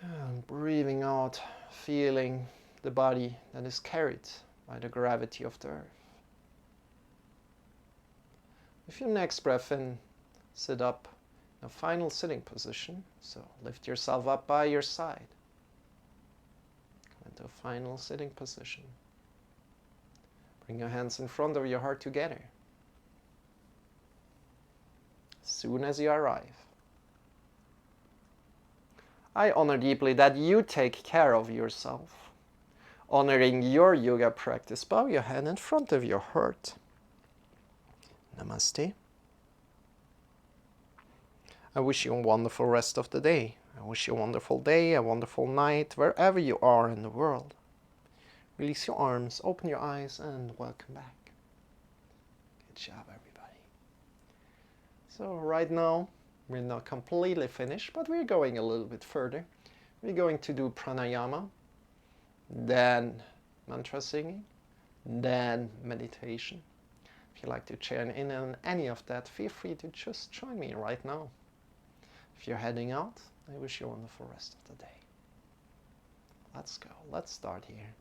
and breathing out, feeling the body that is carried by the gravity of the earth. With your next breath in, sit up. A final sitting position, so lift yourself up by your side. Come into a final sitting position. Bring your hands in front of your heart together. As soon as you arrive, I honor deeply that you take care of yourself. Honoring your yoga practice, bow your hand in front of your heart. Namaste. I wish you a wonderful rest of the day. I wish you a wonderful day, a wonderful night, wherever you are in the world. Release your arms, open your eyes, and welcome back. Good job, everybody. So right now, we're not completely finished, but we're going a little bit further. We're going to do pranayama, then mantra singing, then meditation. If you like to join in on any of that, feel free to just join me right now. If you're heading out, I wish you a wonderful rest of the day. Let's go. Let's start here.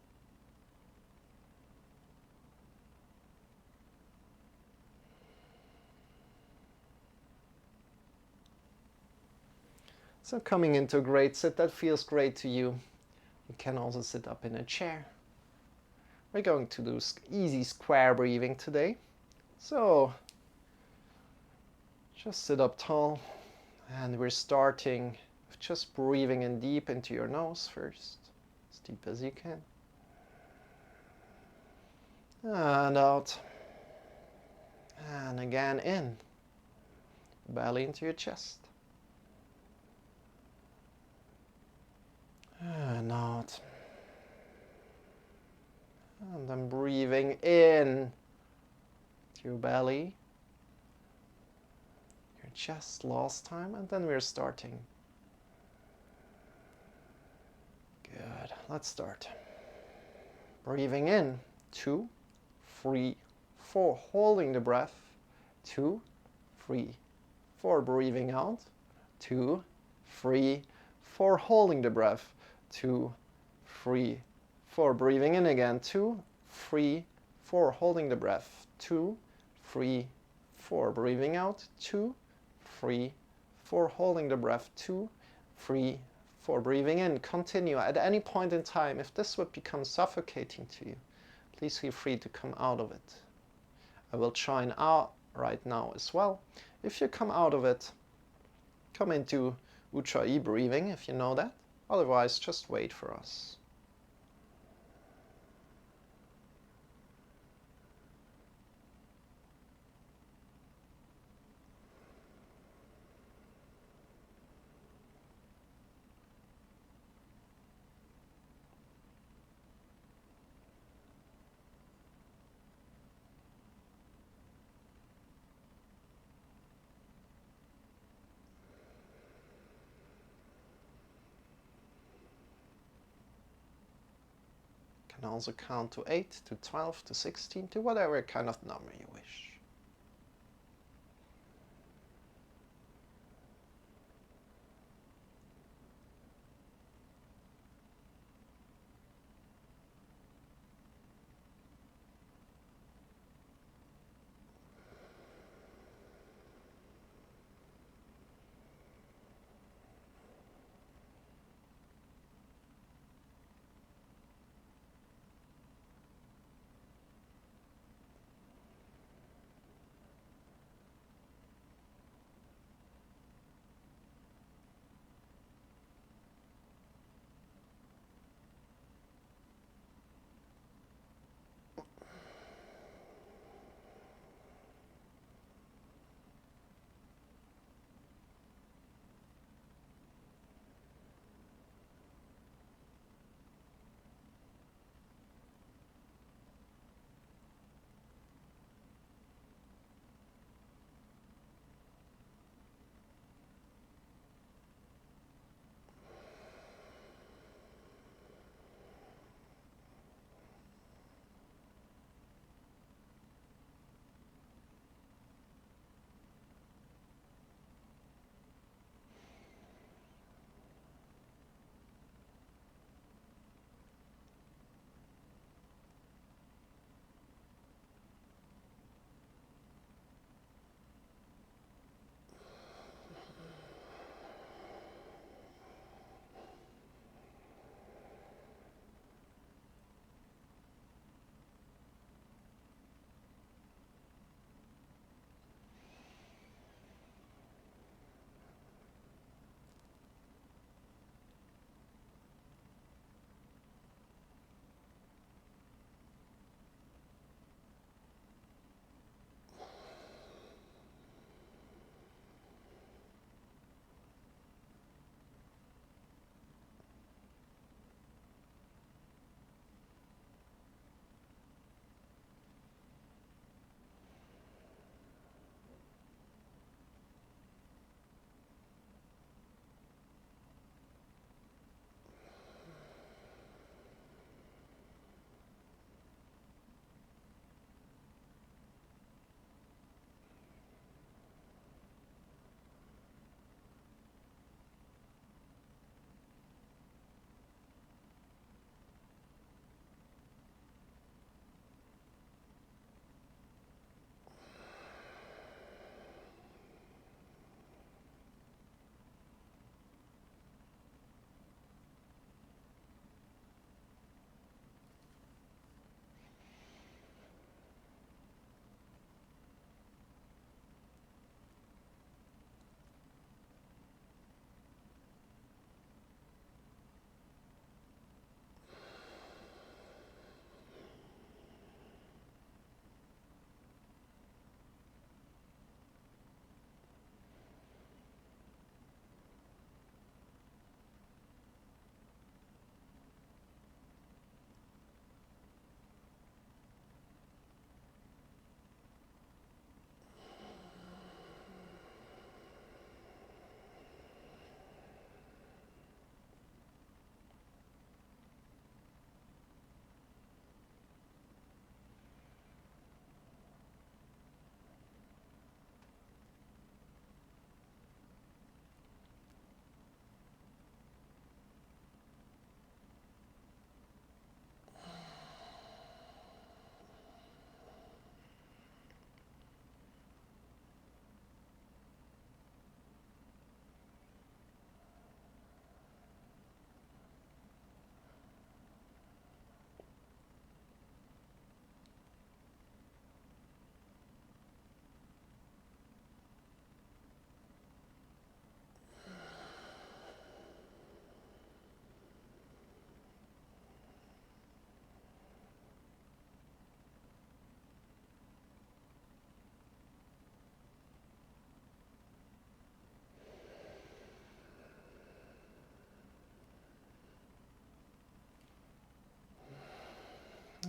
So coming into a great sit that feels great to you. You can also sit up in a chair. We're going to do easy square breathing today. So just sit up tall, and we're starting with just breathing in deep into your nose first, as deep as you can. And out. And again in. Belly into your chest. And out. And then breathing in to your belly, your chest last time, and then we're starting. Good. Let's start. Breathing in, 2, 3, 4. Holding the breath, 2, 3, 4. Breathing out, 2, 3, 4. Holding the breath, 2, 3, 4. Breathing in again, 2, 3, 4. Holding the breath, 2, 3, 4. Breathing out, 2, 3, 4. Holding the breath, 2, 3, 4. Breathing in. Continue. At any point in time, if this would become suffocating to you, please feel free to come out of it. I will join out right now as well. If you come out of it, come into Ujjayi breathing, if you know that. Otherwise, just wait for us. You can also count to 8, to 12, to 16, to whatever kind of number you wish.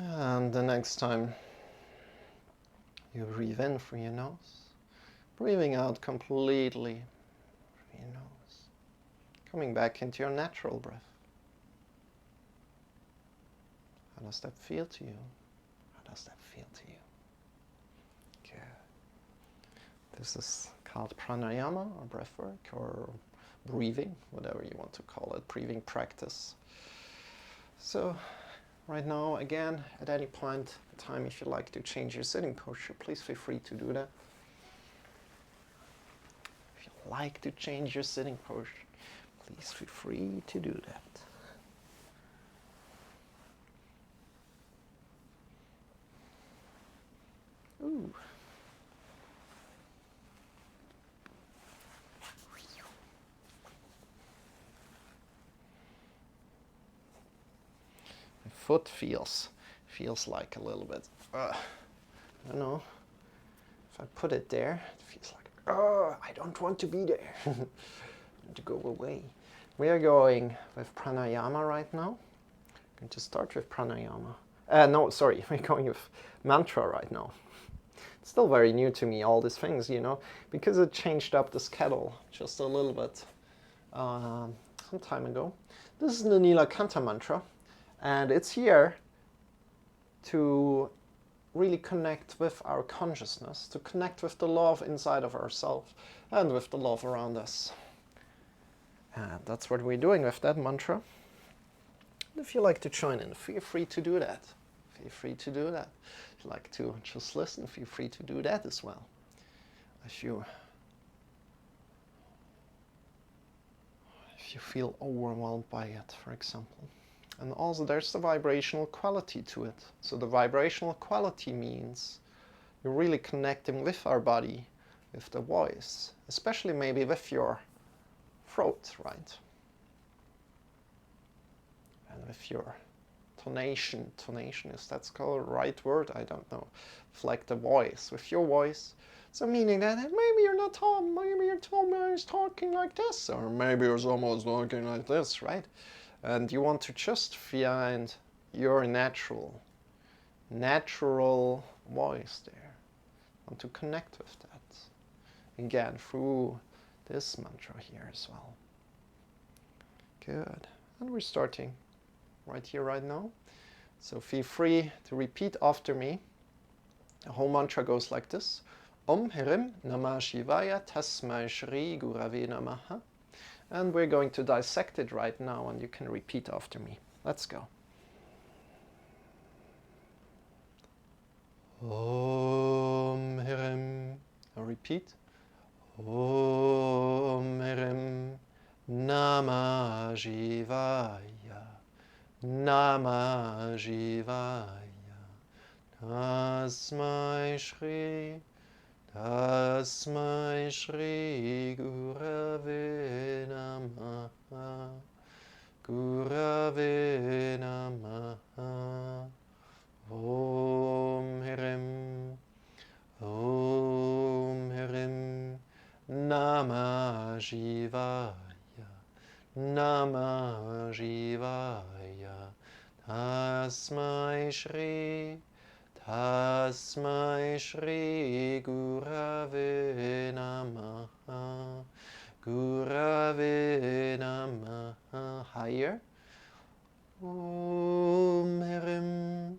And the next time you breathe in through your nose, breathing out completely through your nose, coming back into your natural breath. How does that feel to you? How does that feel to you? Good. This is called pranayama, or breath work, or breathing, whatever you want to call it, breathing practice. So right now, again, at any point in time, if you'd like to change your sitting posture, please feel free to do that. If you'd like to change your sitting posture, please feel free to do that. Ooh. My foot feels like a little bit, I don't know, if I put it there, it feels like, I don't want to be there. I want to go away. We are going with pranayama right now. I'm going to start with pranayama. No, sorry, we're going with mantra right now. It's still very new to me, all these things, you know, because it changed up the schedule just a little bit some time ago. This is the Nilakanta mantra, and it's here to really connect with our consciousness, to connect with the love inside of ourselves and with the love around us. And that's what we're doing with that mantra. And if you like to join in, feel free to do that. Feel free to do that. If you like to just listen, feel free to do that as well. If you feel overwhelmed by it, for example. And also there's the vibrational quality to it. So the vibrational quality means you're really connecting with our body, with the voice, especially maybe with your throat, right? And with your tonation, is that called the right word? I don't know. It's like the voice, with your voice. So meaning that maybe you're not talking, maybe your tone is talking like this, or maybe it's almost talking like this, right? And you want to just find your natural voice there. Want to connect with that. Again, through this mantra here as well. Good. And we're starting right here, right now. So feel free to repeat after me. The whole mantra goes like this. Om Hirim Namah Shivaya Tasmai Shri Gurave Namaha. And we're going to dissect it right now, and you can repeat after me. Let's go. Om Hirim. Now repeat. Om Hirim Namah Shivaya. Namah Shivaya. Tasmai Shri. Tasmai Shri Gurave Namaha. Gurave Namaha. Om Hirim. Om Hirim. Namah Shivaya. Namah Shivaya. Tasmai Shri. Tasmai Shri Gurave Namaha. Gurave Namaha. Higher. Om Hirim.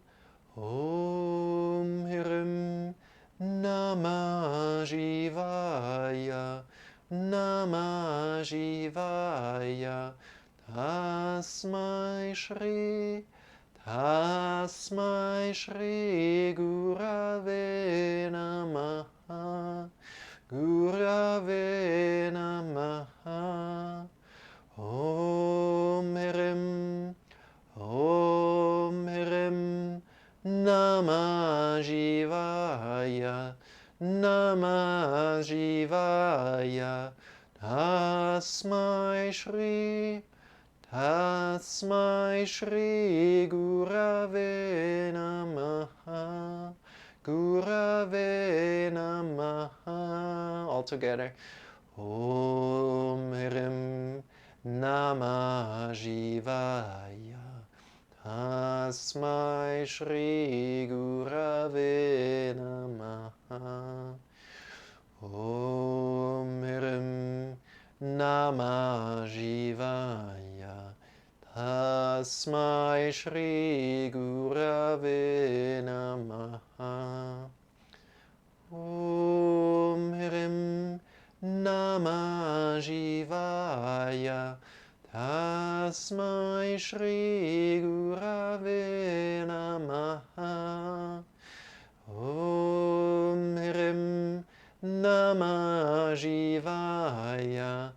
Om Hirim. Namah Shivaya. Namah Shivaya. Tasmai Shri. Tasmai Shri Gurave Namaha. Gurave Namaha. Om Hirim. Om Hirim. Namah Shivaya. Namah Shivaya. Tasmai Shri. Tasmai Shri Gurave Namaha. Gurave Namaha. All together. Om Hirim Namah Shivaya. Tasmai Shri Gurave Namaha. Om Hirim Namah Shivaya. Tasmai Shri Gurave Namaha. Om Hirim Namah Shivaya. Tasmai Shri Gurave Namaha. Om Hirim Namah Shivaya.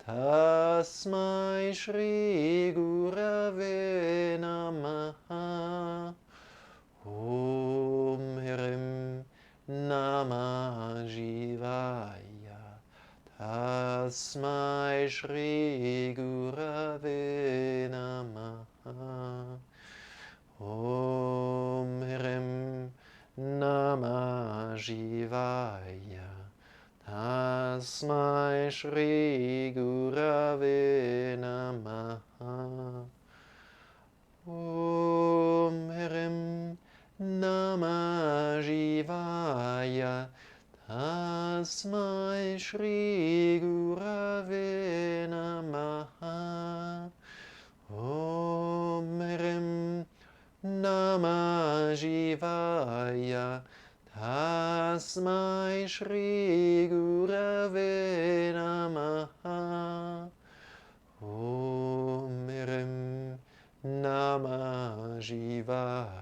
Tasmai Shri Gurave Namaha. Om Hirim Namah Shivaya. Tasmai Shri Gurave Namaha. Om Hirim Namah Shivaya. Tasmai Shri Gurave Namaha. Om Hirim Namah Shivaya. Tasmai Shri Gurave Namaha. Om Hirim Namah Shivaya. Tasmai Shri Gurave Namaha. Om Hirim Namah Shivaya.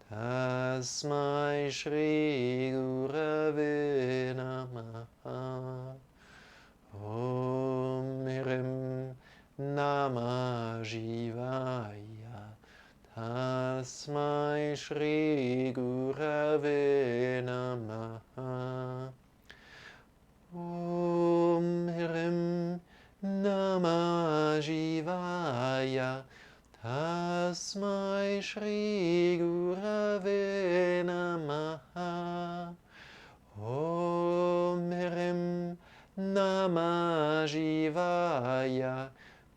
Tasmai Shri Gurave Namaha. Om Hirim Namah Shivaya. Tasmai Shri Gurave Namaha. Om Hirim Namah Shivaya. Tasmai Shri Gurave Namaha. Om Hirim Namah Shivaya.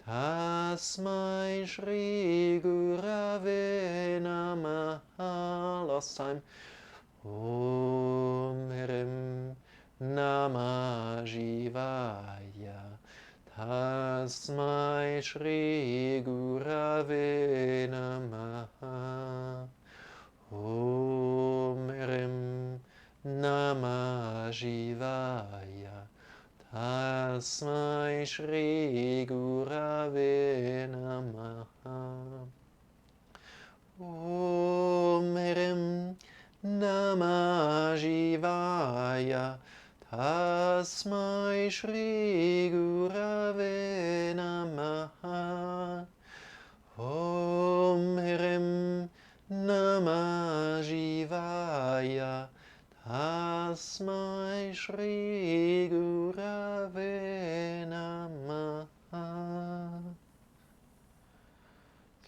Tasmai Shri Gurave Namaha. Last time. Om Hirim Namah Shivaya. Tasmai Shri Gurave Namaha. Om Hirim Namah Shivaya. Tasmai Shri Gurave Namaha. Om Hirim Namah Shivaya. Tasmai Shri Gurave Namaha. Om Hirim Namah Shivaya. Tasmai Shri Gurave Namaha.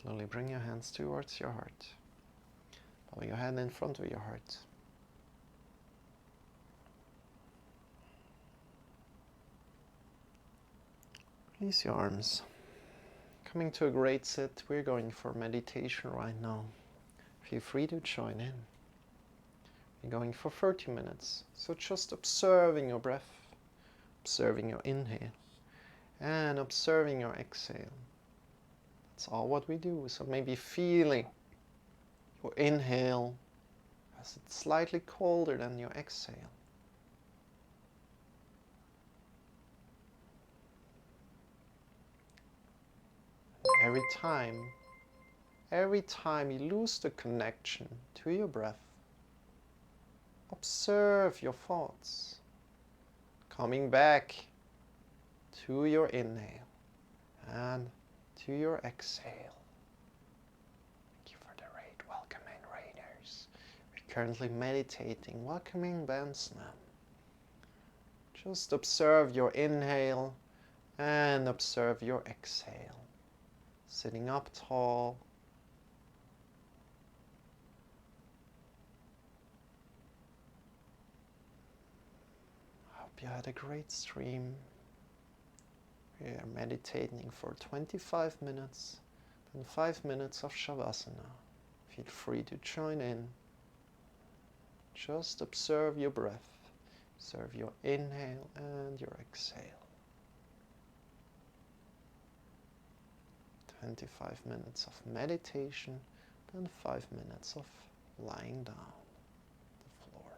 Slowly bring your hands towards your heart. Bow your head in front of your heart. Release your arms. Coming to a great sit, we're going for meditation right now. Feel free to join in. We're going for 30 minutes, so just observing your breath, observing your inhale, and observing your exhale. That's all what we do, so maybe feeling your inhale as it's slightly colder than your exhale. Every time you lose the connection to your breath, observe your thoughts coming back to your inhale and to your exhale. Thank you for the raid. Welcome in, raiders. We're currently meditating. Welcome in, Bensman. Just observe your inhale and observe your exhale. Sitting up tall. Hope you had a great stream. We are meditating for 25 minutes. and 5 minutes of Shavasana. Feel free to join in. Just observe your breath. Observe your inhale and your exhale. 25 minutes of meditation, then 5 minutes of lying down on the floor.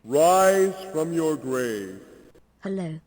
Rise from your grave. Hello.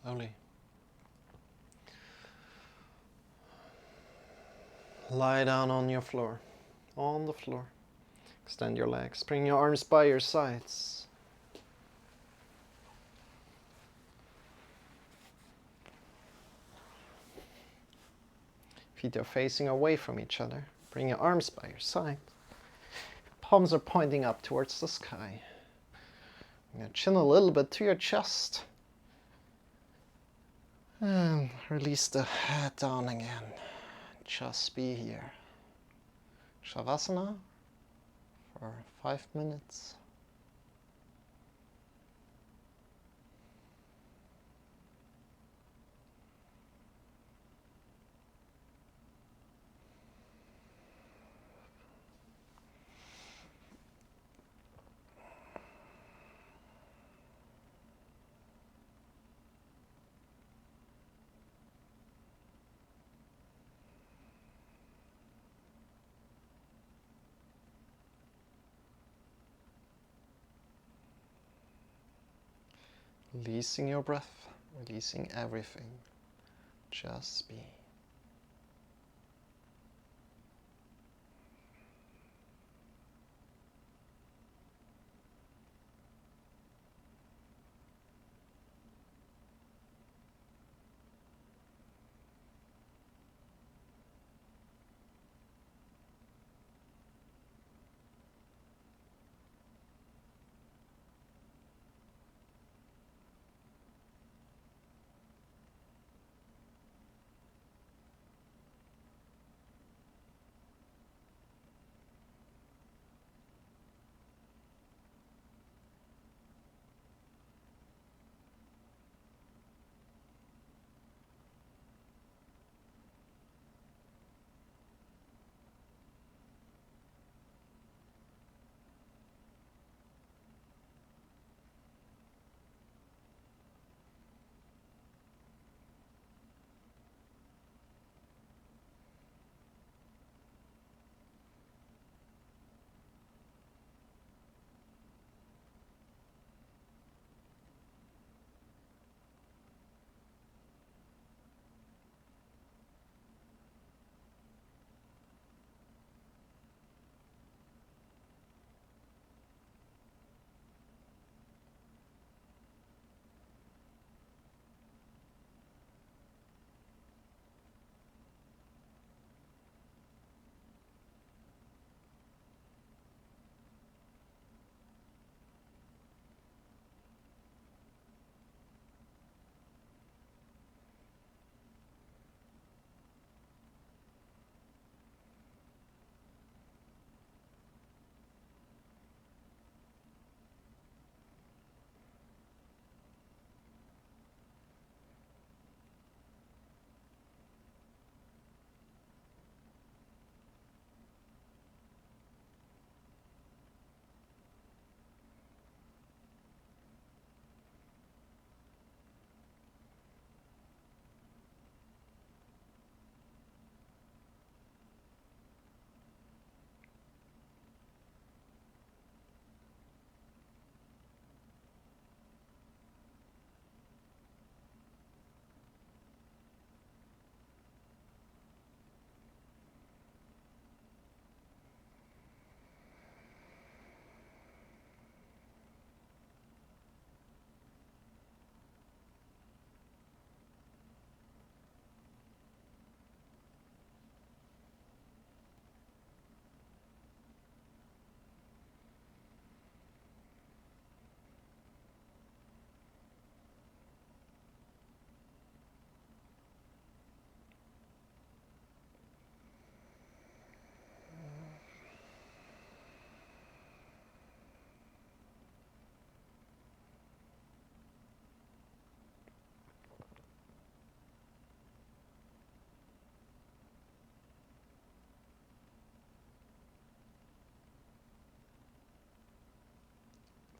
Slowly. Lie down on your floor. On the floor. Extend your legs. Bring your arms by your sides. Feet are facing away from each other. Bring your arms by your side. Palms are pointing up towards the sky. Bring your chin a little bit to your chest. And release the head down again. Just be here. Shavasana for 5 minutes. Releasing your breath, releasing everything. Just be.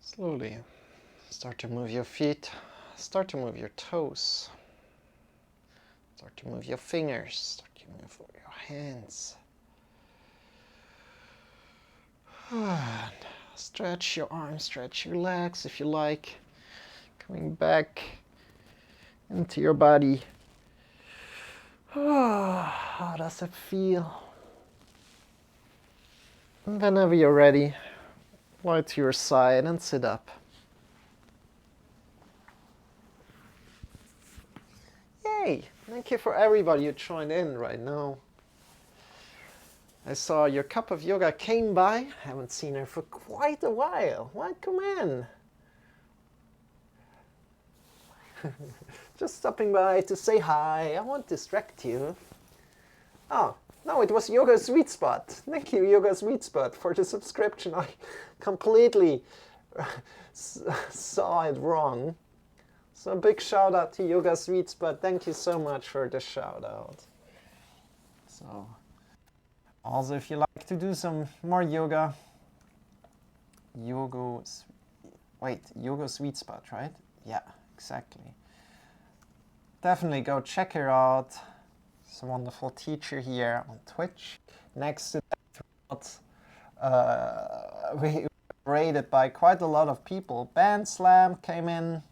Slowly start to move your feet, start to move your toes, start to move your fingers, start to move your hands. And stretch your arms, stretch your legs if you like. Coming back into your body. How does it feel? And whenever you're ready, lie to your side and sit up. Yay! Thank you for everybody who joined in right now. I saw your cup of yoga came by. Haven't seen her for quite a while. Welcome in. Just stopping by to say hi. I won't distract you. Oh, no, it was Yoga Sweet Spot. Thank you, Yoga Sweet Spot, for the subscription. I completely saw it wrong. So a big shout out to Yoga Sweet Spot. Thank you so much for the shout out. So, also if you like to do some more yoga, Yoga Sweet Spot, right? Yeah, exactly. Definitely go check her out. She's a wonderful teacher here on Twitch. Next to that, we were rated by quite a lot of people. Band Slam came in.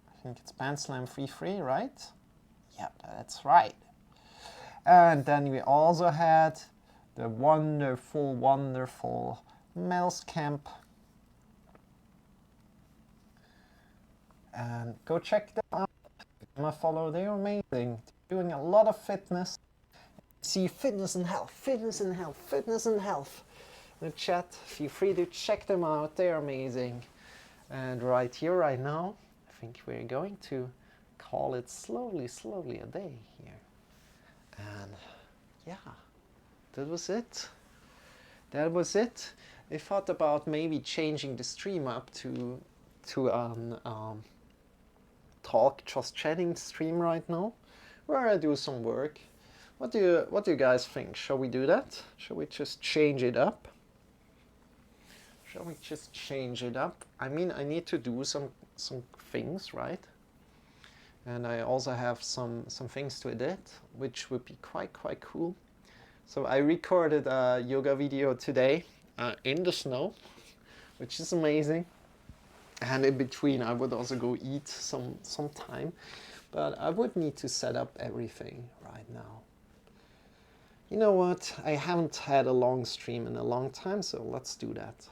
I think it's Band Slam free, right? Yeah, that's right. And then we also had the wonderful Mel's Camp. And go check them out. I'm a follow, they're amazing. Doing a lot of fitness. See fitness and health, fitness and health, fitness and health. In the chat, feel free to check them out, they're amazing. And right here, right now, I think we're going to call it slowly a day here. And yeah, that was it. That was it. I thought about maybe changing the stream up to talk, just chatting stream right now, where I do some work. What do you guys think? Shall we do that? Shall we just change it up? Shall we just change it up? I mean, I need to do some things, right? And I also have some things to edit, which would be quite cool. So I recorded a yoga video today in the snow, which is amazing. And in between, I would also go eat some time, but I would need to set up everything right now. You know what? I haven't had a long stream in a long time, so let's do that.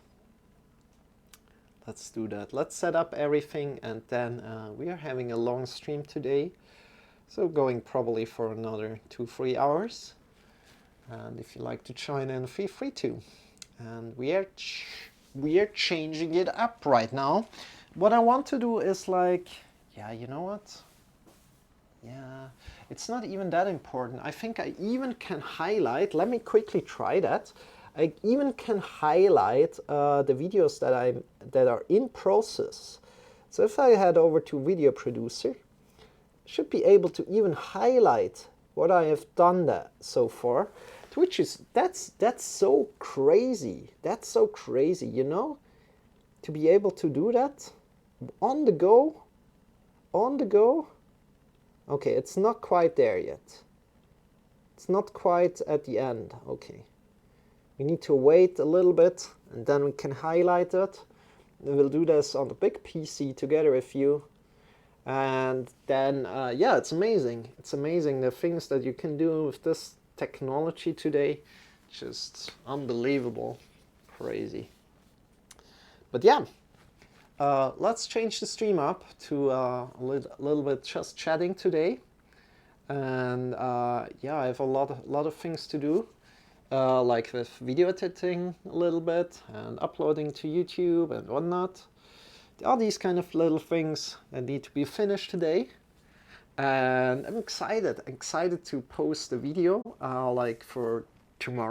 Let's do that. Let's set up everything, and then we are having a long stream today, so going probably for another 2-3 hours. And if you like to join in, feel free to. And we are changing it up right now. What I want to do is like, yeah, you know what? Yeah, it's not even that important. I think I even can highlight, let me quickly try that. I even can highlight the videos that are in process. So if I head over to Video Producer, I should be able to even highlight what I have done that so far. Which is, that's so crazy. That's so crazy, you know? To be able to do that on the go. Okay, it's not quite there yet. It's not quite at the end. Okay. We need to wait a little bit, and then we can highlight it. And we'll do this on the big PC together with you. And then, yeah, it's amazing. It's amazing the things that you can do with this technology today. Just unbelievable, crazy. But yeah, let's change the stream up to a little bit just chatting today. And yeah, I have a lot of things to do, like with video editing a little bit and uploading to YouTube and whatnot. All these kind of little things that need to be finished today. And I'm excited to post the video like for tomorrow.